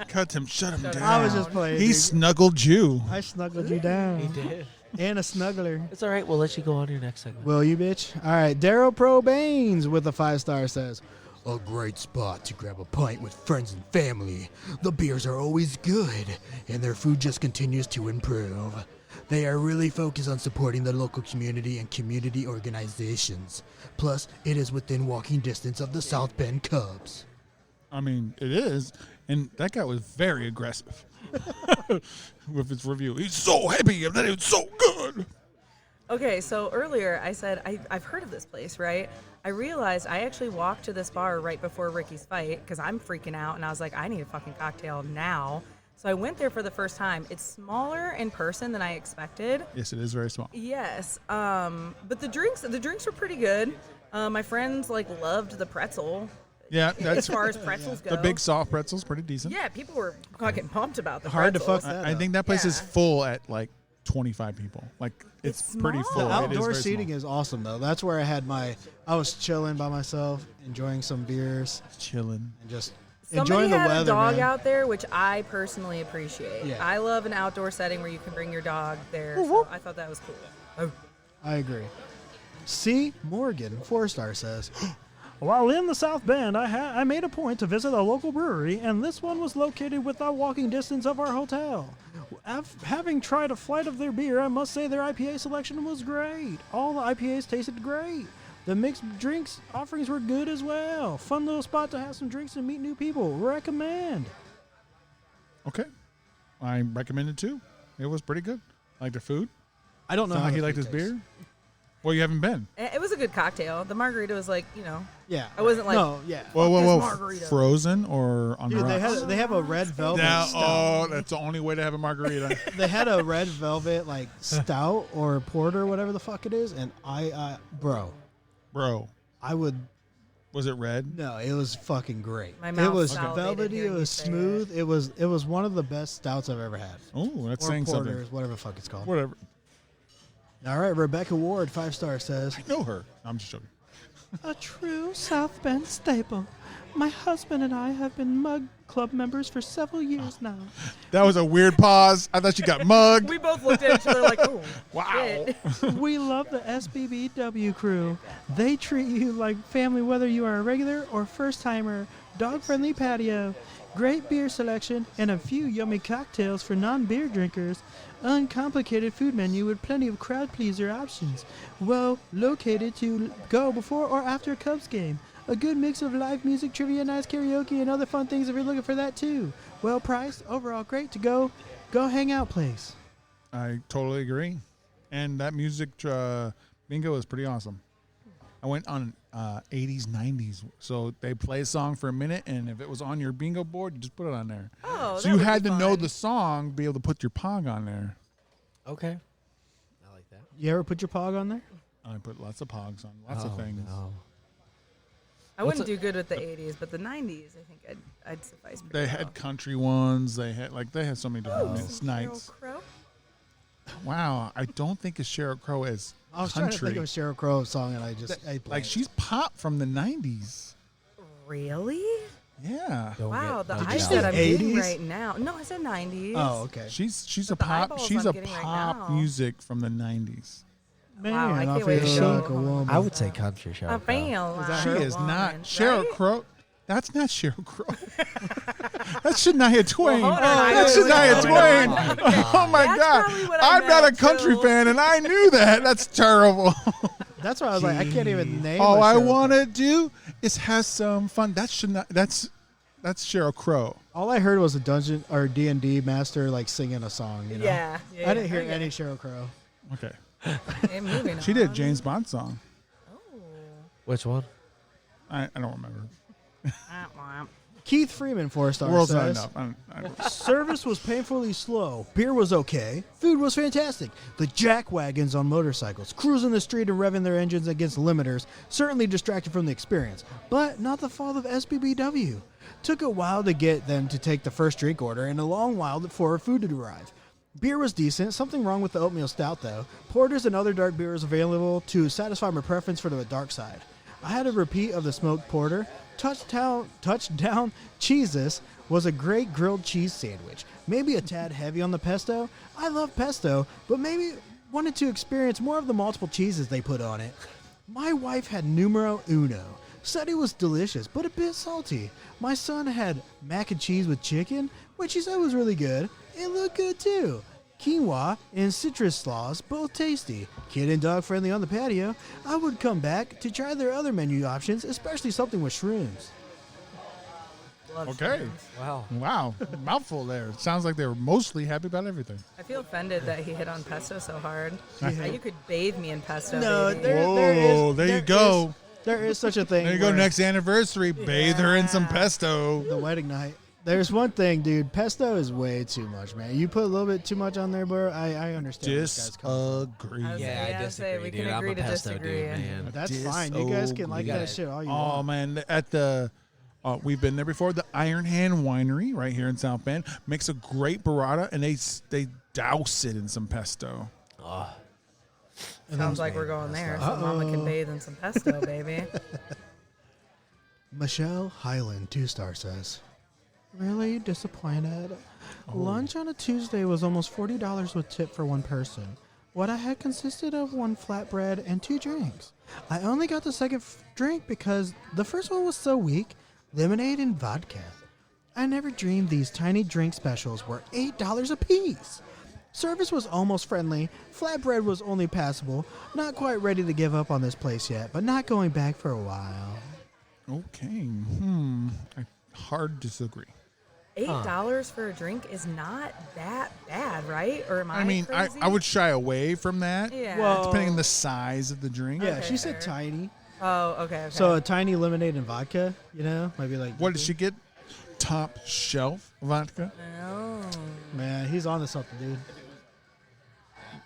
cut him, shut him down. I was just playing. He dude. snuggled you. I snuggled you down. He did. And a snuggler. It's all right. We'll let you go on to your next segment. Will you, bitch? All right. Daryl Pro Baines with a 5-star says, A great spot to grab a pint with friends and family. The beers are always good, and their food just continues to improve. They are really focused on supporting the local community and community organizations. Plus, it is within walking distance of the South Bend Cubs. I mean, it is. And that guy was very aggressive with his review. He's so happy that it's so good. Okay, so earlier I said I've heard of this place, right? I realized I actually walked to this bar right before Ricky's fight because I'm freaking out, and I was like, I need a fucking cocktail now. So I went there for the first time. It's smaller in person than I expected. Yes, it is very small. Yes, but the drinks were pretty good. My friends loved the pretzel. Yeah, As that's far as pretzels go, the big soft pretzel's pretty decent. Yeah, people were fucking pumped about the Hard to pretzels. fuck that I think that place is Yeah. full at like 25 people. Like it's pretty small. full. the It is outdoor very seating small. is awesome, though. That's where I was chilling by myself, enjoying some beers, chilling. and just Somebody enjoying the had weather, a dog man. out there, which I personally appreciate. Yeah. I love an outdoor setting where you can bring your dog there. So I thought that was cool. I agree. C. Morgan, 4-star says, while in the South Bend, I made a point to visit a local brewery, and this one was located within walking distance of our hotel. Having tried a flight of their beer, I must say their IPA selection was great. All the IPAs tasted great. The mixed drinks offerings were good as well. Fun little spot to have some drinks and meet new people. Recommend. Okay. I recommend it too. It was pretty good. Like the food. I don't know Sound how like the he liked food his tastes. beer. Well, you haven't been. It was a good cocktail. The margarita was Yeah. I wasn't like, No, yeah. Whoa. margarita. Frozen or on the Dude, rocks? they have a red velvet Now, stout. that's the only way to have a margarita. They had a red velvet stout or porter, whatever the fuck it is, and bro, I would. Was it red? No, it was fucking great. My It mouth was salivated velvety. It hearing you was say smooth. It was one of the best stouts I've ever had. Oh, that's Or saying porters, something. whatever the fuck it's called. Whatever. All right, Rebecca Ward, 5-star says, I know her. I'm just joking. a true South Bend staple. My husband and I have been Mug Club members for several years now. That was a weird pause. I thought you got mugged. We both looked at each other like, oh, Wow. shit. We love the SBBW crew. They treat you like family whether you are a regular or first-timer. Dog-friendly patio, great beer selection, and a few yummy cocktails for non-beer drinkers. Uncomplicated food menu with plenty of crowd-pleaser options. Well located to go before or after a Cubs game. A good mix of live music, trivia nights, karaoke, and other fun things if you're looking for that too. Well priced, overall great to go hang out place. I totally agree. And that music bingo is pretty awesome. I went on 80s, 90s. So they play a song for a minute, and if it was on your bingo board, you just put it on there. Oh, so you had to know the song, be able to put your pog on there. Okay. I like that. You ever put your pog on there? I put lots of pogs on lots of things. No. I wouldn't do good with the 80s, but the 90s, I think I'd suffice pretty They well. had country ones. They had so many different Sheryl nights. Crow? Wow, I don't think of Sheryl Crow as I was country. trying to think of a Sheryl Crow song, and I like blanked. she's pop from the 90s. Really? Yeah. Wow, the Did you eyes say that I'm getting 80s? right now. No, I said 90s. Oh, okay. She's a But the pop. eyeballs She's I'm a getting right pop now. music from the 90s. Wow, I Man, can't wait to feel show like a woman. I would say country show. I feel like She a is not woman, Sheryl right? Crow. That's not Sheryl Crow. That's Shania Twain. hold on, I That's know what's Shania going Twain. on. Oh my That's God! probably what I I'm not a meant, country too. fan, and I knew that. That's terrible. That's why I was like, I can't even name. All a I Sheryl want Crow. to do is have some fun. That's Sheryl Crow. All I heard was a dungeon or D&D master like singing a song. You know? Yeah, I didn't hear I get any it. Sheryl Crow. Okay. Okay, moving She did on. James Bond song. Which one? I don't remember. Keith Freeman, 4-star, World's not says, enough. service was painfully slow. Beer was okay. Food was fantastic. The jack wagons on motorcycles, cruising the street and revving their engines against limiters, certainly distracted from the experience. But not the fault of SBBW. Took a while to get them to take the first drink order and a long while for our food to arrive. Beer was decent. Something wrong with the oatmeal stout, though. Porters and other dark beers available to satisfy my preference for the dark side. I had a repeat of the smoked porter. Touchdown Cheeses was a great grilled cheese sandwich. Maybe a tad heavy on the pesto. I love pesto, but maybe wanted to experience more of the multiple cheeses they put on it. My wife had numero uno. Said it was delicious, but a bit salty. My son had mac and cheese with chicken, which he said was really good. It looked good too. Quinoa and citrus slaws, both tasty. Kid and dog friendly on the patio. I would come back to try their other menu options, especially something with shrooms. Love Okay. shrooms. Wow. Mouthful there. It sounds like they were mostly happy about everything. I feel offended that he hit on pesto so hard. Yeah. You could bathe me in pesto. No, baby. There you go. There is such a thing. There you go. where Next anniversary, bathe her in some pesto. The wedding night. There's one thing, dude. Pesto is way too much, man. You put a little bit too much on there, bro. I understand where this guy's coming Disagree. Yeah, I disagree, we dude. can I'm agree a to pesto disagree. dude, man. from. That's fine. You guys can like that shit all you Oh want. man, at the we've been there before. The Iron Hand Winery right here in South Bend makes a great burrata, and they douse it in some pesto. Sounds like we're going there, so Mama can bathe in some pesto, baby. Michelle Highland, 2-star, says, Really disappointed. Lunch on a Tuesday was almost $40 with tip for one person. What I had consisted of one flatbread and 2 drinks. I only got the second drink because the first one was so weak. Lemonade and vodka. I never dreamed these tiny drink specials were $8 a piece. Service was almost friendly. Flatbread was only passable. Not quite ready to give up on this place yet, but not going back for a while. Okay. I hard disagree. $8 for a drink is not that bad, right? Or am I? I mean, crazy? I would shy away from that. Yeah. Well, Depending on the size of the drink. yeah, Okay, she said fair. tiny. Oh, okay. So a tiny lemonade and vodka, might be like. What did she get? Top shelf vodka. Oh. Man, he's on to something, dude.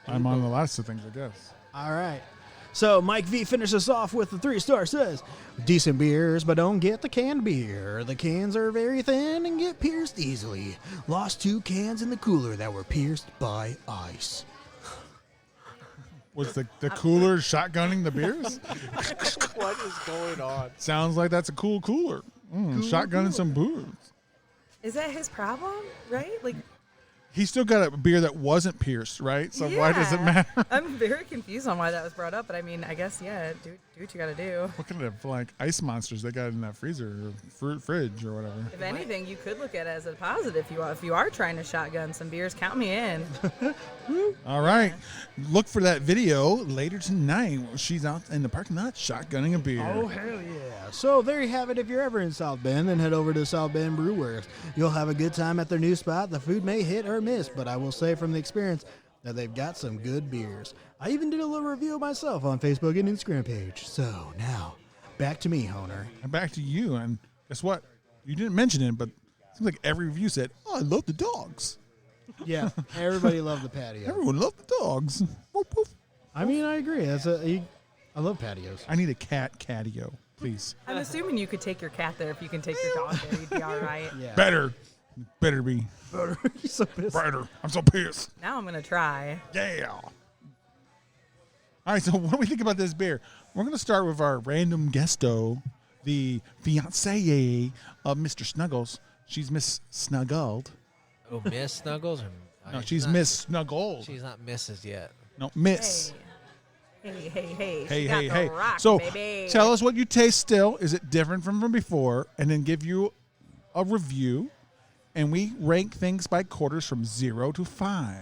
I'm on a lot of things, I guess. All right. So Mike V finishes us off with the 3-star, says, decent beers, but don't get the canned beer. The cans are very thin and get pierced easily. Lost 2 cans in the cooler that were pierced by ice. Was the cooler shotgunning the beers? What is going on? Sounds like that's a cool cooler. Shotgunning some booze. Is that his problem? Right? Like, He still got a beer that wasn't pierced, right? So why does it matter? I'm very confused on why that was brought up, but I mean, I guess, yeah, do what you got to do. What kind of like ice monsters they got in that freezer or fridge or whatever? If anything, you could look at it as a positive if you are trying to shotgun some beers. Count me in. All right. Look for that video later tonight. She's out in the parking lot shotgunning a beer. Oh, hell yeah. So there you have it. If you're ever in South Bend, then head over to South Bend Brew Works. You'll have a good time at their new spot. The food may hit or miss, but I will say from the experience that they've got some good beers. I even did a little review myself on Facebook and Instagram page. So now, back to me, Honer. And back to you. And guess what? You didn't mention it, but it seems like every review said, "Oh, I love the dogs." Yeah, everybody loved the patio. Everyone loved the dogs. Woof, woof. I mean, I agree. I love patios. I need a catio, please. I'm assuming you could take your cat there if you can take your dog there. You'd be all right. Yeah. Better be. He's so pissed. Better. I'm so pissed. Now I'm going to try. Yeah. All right, so what do we think about this beer? We're going to start with our random guesto, the fiancée of Mr. Snuggles. She's Miss Snuggled. Oh, Miss Snuggles? Or, No, she's Miss Snuggled. She's not Mrs. yet. No, Miss. Hey. Hey, She got the hey. rock, So baby. tell us what you taste still. Is it different from before? And then give you a review. And we rank things by quarters from 0 to 5.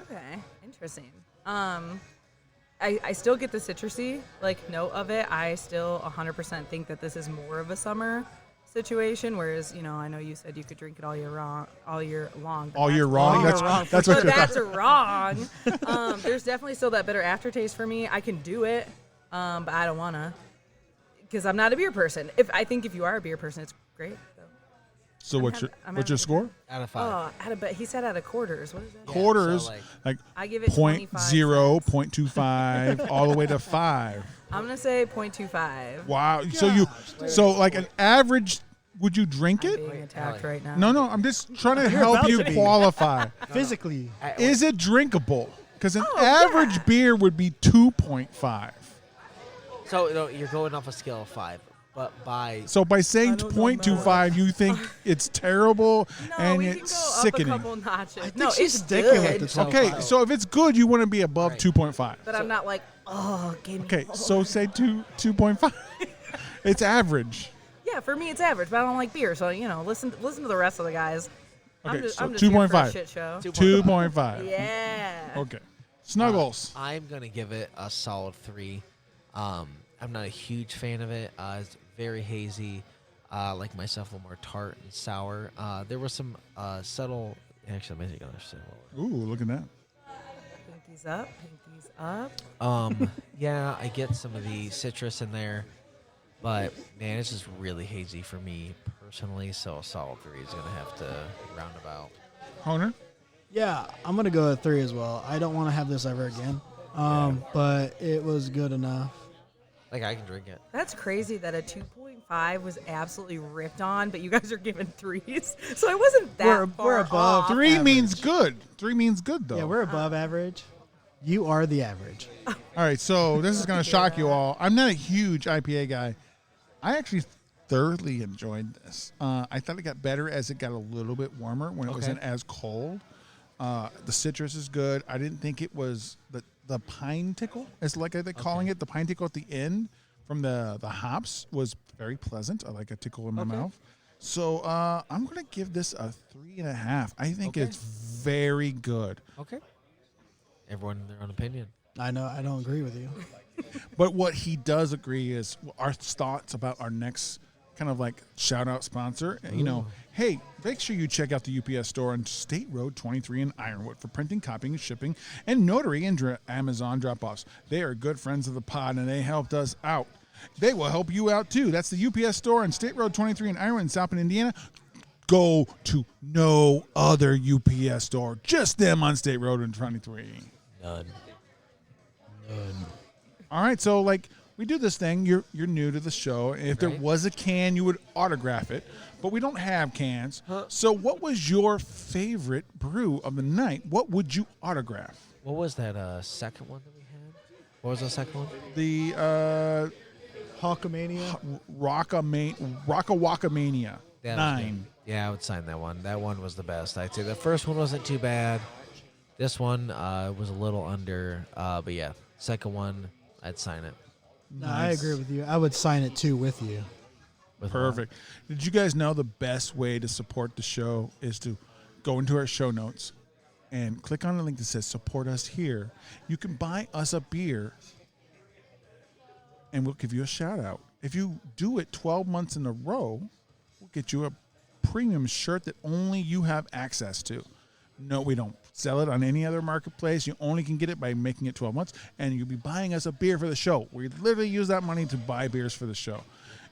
Okay, interesting. I still get the citrusy note of it. I still 100% think that this is more of a summer situation, whereas I know you said you could drink it all year long. All year wrong. That's what but that's wrong. There's definitely still that bitter aftertaste for me. I can do it, but I don't wanna because I'm not a beer person. If you are a beer person, it's great. So what's your score? Out of 5. But he said out of quarters. What is that? Quarters, so like I give it 0.0, 0.25, all the way to 5. I'm gonna say 0.25. Wow. So like an average, would you drink I'm it? being attacked right now. No. I'm just trying to help about you to be. qualify. Physically. Is it drinkable? Because an average beer would be 2.5. So no, you're going off a scale of 5. But by saying 0.25, you think it's terrible and we it's can go sickening. Up a couple notches. I think No, she's it's sticking good. with the Okay, so if it's good, you want to be above 2.5. But I'm not like, give me Okay, more. so say 2.5. It's average. Yeah, for me it's average, but I don't like beer, so listen to the rest of the guys. Okay, I'm just so here for a 2.5. shit show. 2.5. Yeah. Okay. Snuggles. I'm gonna give it a solid 3. I'm not a huge fan of it. It's very hazy. Like myself, a little more tart and sour. There was some subtle. Actually, I'm gonna say. Ooh, look at that. Pinkies up. Yeah, I get some of the citrus in there, but man, it's just really hazy for me personally. So a solid 3 is gonna have to round about. Honer? Yeah, I'm going to go with 3 as well. I don't want to have this ever again. But it was good enough. Like I can drink it. That's crazy that a 2.5 was absolutely ripped on, but you guys are giving 3s. So it wasn't that far we're above. off. 3 average. means good. 3 means good, though. Yeah, we're above average. You are the average. All right, so this is going to shock you all. I'm not a huge IPA guy. I actually thoroughly enjoyed this. I thought it got better as it got a little bit warmer when it wasn't as cold. The citrus is good. I didn't think it was the pine tickle, is like they're calling it. The pine tickle at the end from the hops was very pleasant. I like a tickle in my mouth. So I'm going to give this a 3.5. I think it's very good. Okay. Everyone in their own opinion. I know. I don't agree with you. But what he does agree is our thoughts about our next kind of like shout out sponsor. Hey, make sure you check out the UPS store on State Road 23 in Ironwood for printing, copying, shipping, and notary and Amazon drop-offs. They are good friends of the pod, and they helped us out. They will help you out, too. That's the UPS store on State Road 23 in Ironwood in South Bend, Indiana. Go to no other UPS store. Just them on State Road and 23. None. All right, so we do this thing. You're new to the show. If there was a can, you would autograph it. But we don't have cans. So what was your favorite brew of the night? What would you autograph? What was that second one that we had? What was the second one? The Hawkamania. Riawakamania. That was 9. good. Yeah, I would sign that one. That one was the best. I'd say the first one wasn't too bad. This one was a little under, but yeah, second one, I'd sign it. No, I agree with you. I would sign it too with you. Perfect. Did you guys know the best way to support the show is to go into our show notes and click on the link that says support us here. You can buy us a beer and we'll give you a shout out. If you do it 12 months in a row, we'll get you a premium shirt that only you have access to. No, we don't sell it on any other marketplace. You only can get it by making it 12 months, and you'll be buying us a beer for the show. We literally use that money to buy beers for the show.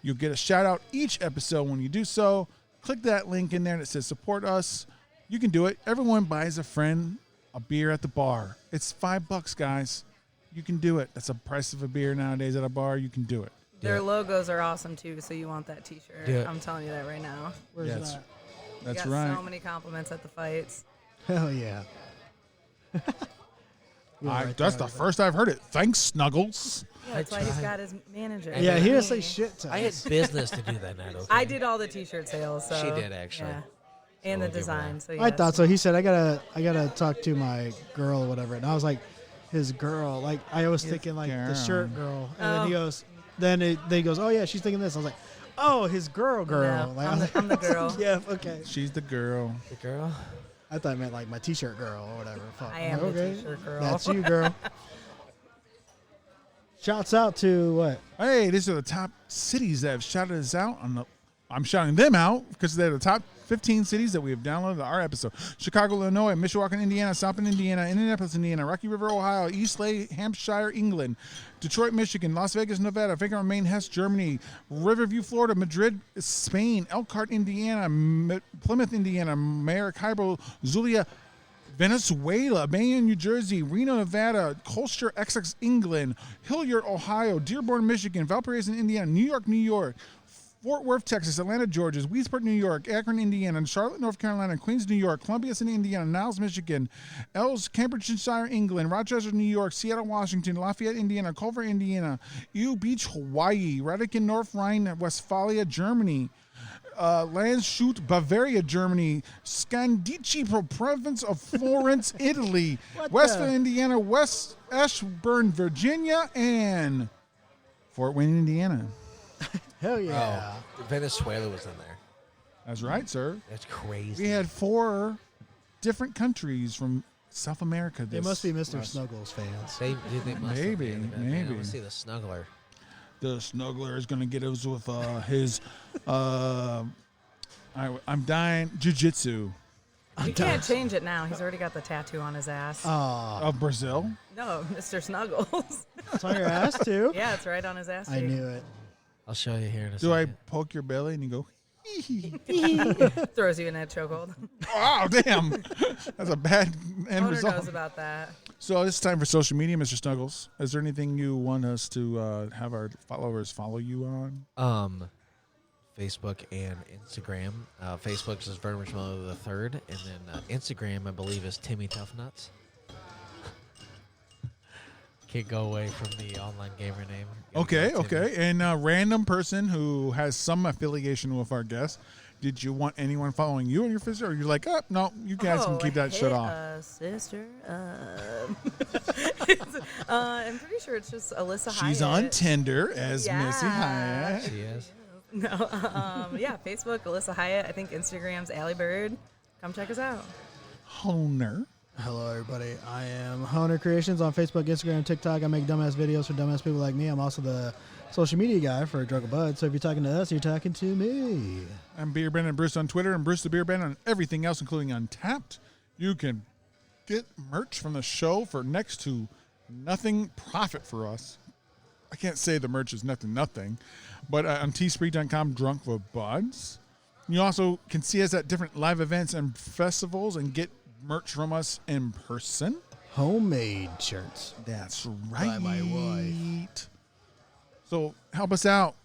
You'll get a shout out each episode when you do so. Click that link in there that says support us. You can do it. Everyone buys a friend a beer at the bar. It's $5, guys. You can do it. That's the price of a beer nowadays at a bar. You can do it. Their logos are awesome too, so you want that T-shirt. Yeah. I'm telling you that right now. Where's Yes. that? That's You got right. so many compliments at the fights. Hell yeah. That's the first I've heard it. Thanks, Snuggles. Yeah, that's why he's got his manager. Yeah, he doesn't say shit to I had us. business to do that night. Okay? I did all the T-shirt sales. So, She did, actually. Yeah. And the Totally design. So I yes. thought so. He said, I gotta talk to my girl or whatever. And I was like, his girl. Like, I was thinking, like, the shirt girl. And then he goes, then he goes, oh, yeah, she's thinking this. I was like, oh, his girl. No, Like, I'm the girl. yeah, okay. She's the girl. The girl. I thought it meant, like, my T-shirt girl or whatever. Fuck. I am I'm like, the okay, T-shirt girl. That's you, girl. Shouts out to what? Hey, these are the top cities that have shouted us out on the. I'm shouting them out because they're the top 15 cities that we have downloaded our episode. Chicago, Illinois, Mishawaka, Indiana, South Bend, Indiana, Indianapolis, Indiana, Rocky River, Ohio, East Lake, Hampshire, England, Detroit, Michigan, Las Vegas, Nevada, Frankfurt am Main, Hesse, Germany, Riverview, Florida, Madrid, Spain, Elkhart, Indiana, Plymouth, Indiana, Maracaibo, Zulia, Venezuela, Maine, New Jersey, Reno, Nevada, Colchester, Essex, England, Hilliard, Ohio, Dearborn, Michigan, Valparaiso, Indiana, New York, Fort Worth, Texas, Atlanta, Georgia, Weedsport, New York, Akron, Indiana, Charlotte, North Carolina, Queens, New York, Columbia City, Indiana, Niles, Michigan, Els, Cambridgeshire, England, Rochester, New York, Seattle, Washington, Lafayette, Indiana, Culver, Indiana, Eau Beach, Hawaii, Radican, North Rhine-Westphalia, Germany, Landshut, Bavaria, Germany, Scandici, province of Florence, Italy, Westville, Indiana, West Ashburn, Virginia, and Fort Wayne, Indiana. Hell yeah. Oh, Venezuela was in there. That's right, sir. That's crazy. We had 4 different countries from South America. They must be Mr. Snuggles fans. They must have Maybe, been, man. maybe. I want to see the snuggler. The snuggler is going to get us with his I'm dying jiu-jitsu You can't change it now. He's already got the tattoo on his ass. of Brazil. No, Mr. Snuggles. It's on your ass, too? Yeah, it's right on his ass. I knew it. I'll show you here in a Do I second. poke your belly and you go, Throws you in a chokehold. oh, damn. That's a bad end Owner result. knows about that. So it's time for social media, Mr. Snuggles. Is there anything you want us to have our followers follow you on? Facebook and Instagram. Facebook is Vernon Marshmallow the Third, and then Instagram, I believe, is Timmy Toughnuts. Can't go away from the online gamer name. Okay, Timmy. okay. And a random person who has some affiliation with our guest, did you want anyone following you on your Facebook? Or you're like, oh, no, you guys can keep that shit off. Sister. I'm pretty sure it's just Alyssa Hyatt. She's on Tinder as Yeah. Missy Hyatt. She is. No, yeah, Facebook, Alyssa Hyatt. I think Instagram's Allie Bird. Come check us out. Honer. Hello, everybody. I am Honer Creations on Facebook, Instagram, TikTok. I make dumbass videos for dumbass people like me. I'm also the social media guy for Drug Bud. So if you're talking to us, you're talking to me. I'm Beer Ben and Bruce on Twitter and Bruce the Beer Ben on everything else, including Untapped. You can get merch from the show for next to nothing profit for us. I can't say the merch is nothing, but on teespree.com, Drunk with Buds. You also can see us at different live events and festivals and get merch from us in person. Homemade shirts. That's right. By my wife. So help us out.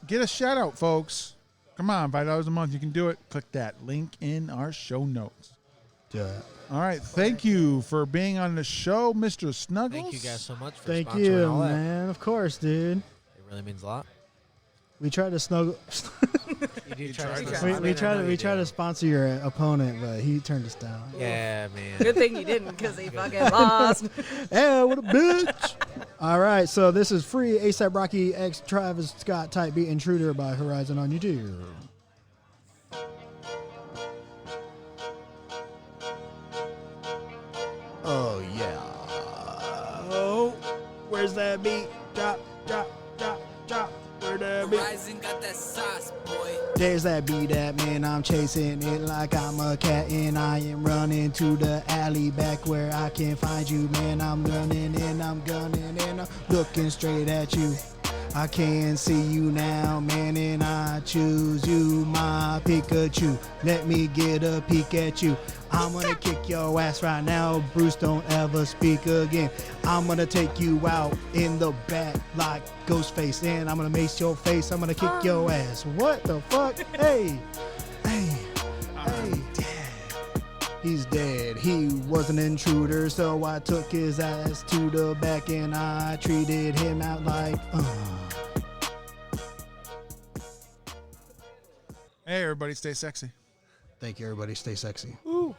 Get a shout out, folks. Come on, $5 a month. You can do it. Click that link in our show notes. Do it. All right. Thank you for being on the show, Mr. Snuggles. Thank you guys so much for Thank sponsoring you, all that. man. Of course, dude. They Really means a lot. We tried to snuggle. You we tried to sponsor your opponent, but he turned us down. Yeah, man. Good thing you didn't, because he fucking lost. Hey, what a bitch! All right, so this is free ASAP Rocky X Travis Scott Type Beat Intruder by Horizon on YouTube. Oh yeah. Oh, where's that beat? Drop, drop, drop, drop. Where that beat? Horizon got that sauce, boy. There's that beat that man, I'm chasing it like I'm a cat and I am running to the alley back where I can find you, man. I'm running and I'm gunning and I'm looking straight at you. I can see you now, man, and I choose you, my Pikachu. Let me get a peek at you. I'm gonna kick your ass right now, Bruce, don't ever speak again. I'm gonna take you out in the back like Ghostface, and I'm gonna mace your face, I'm gonna kick your ass. What the fuck? Hey, hey, hey. He's dead. He was an intruder, so I took his ass to the back and I treated him out like, Hey, everybody, stay sexy. Thank you, everybody. Stay sexy. Woo.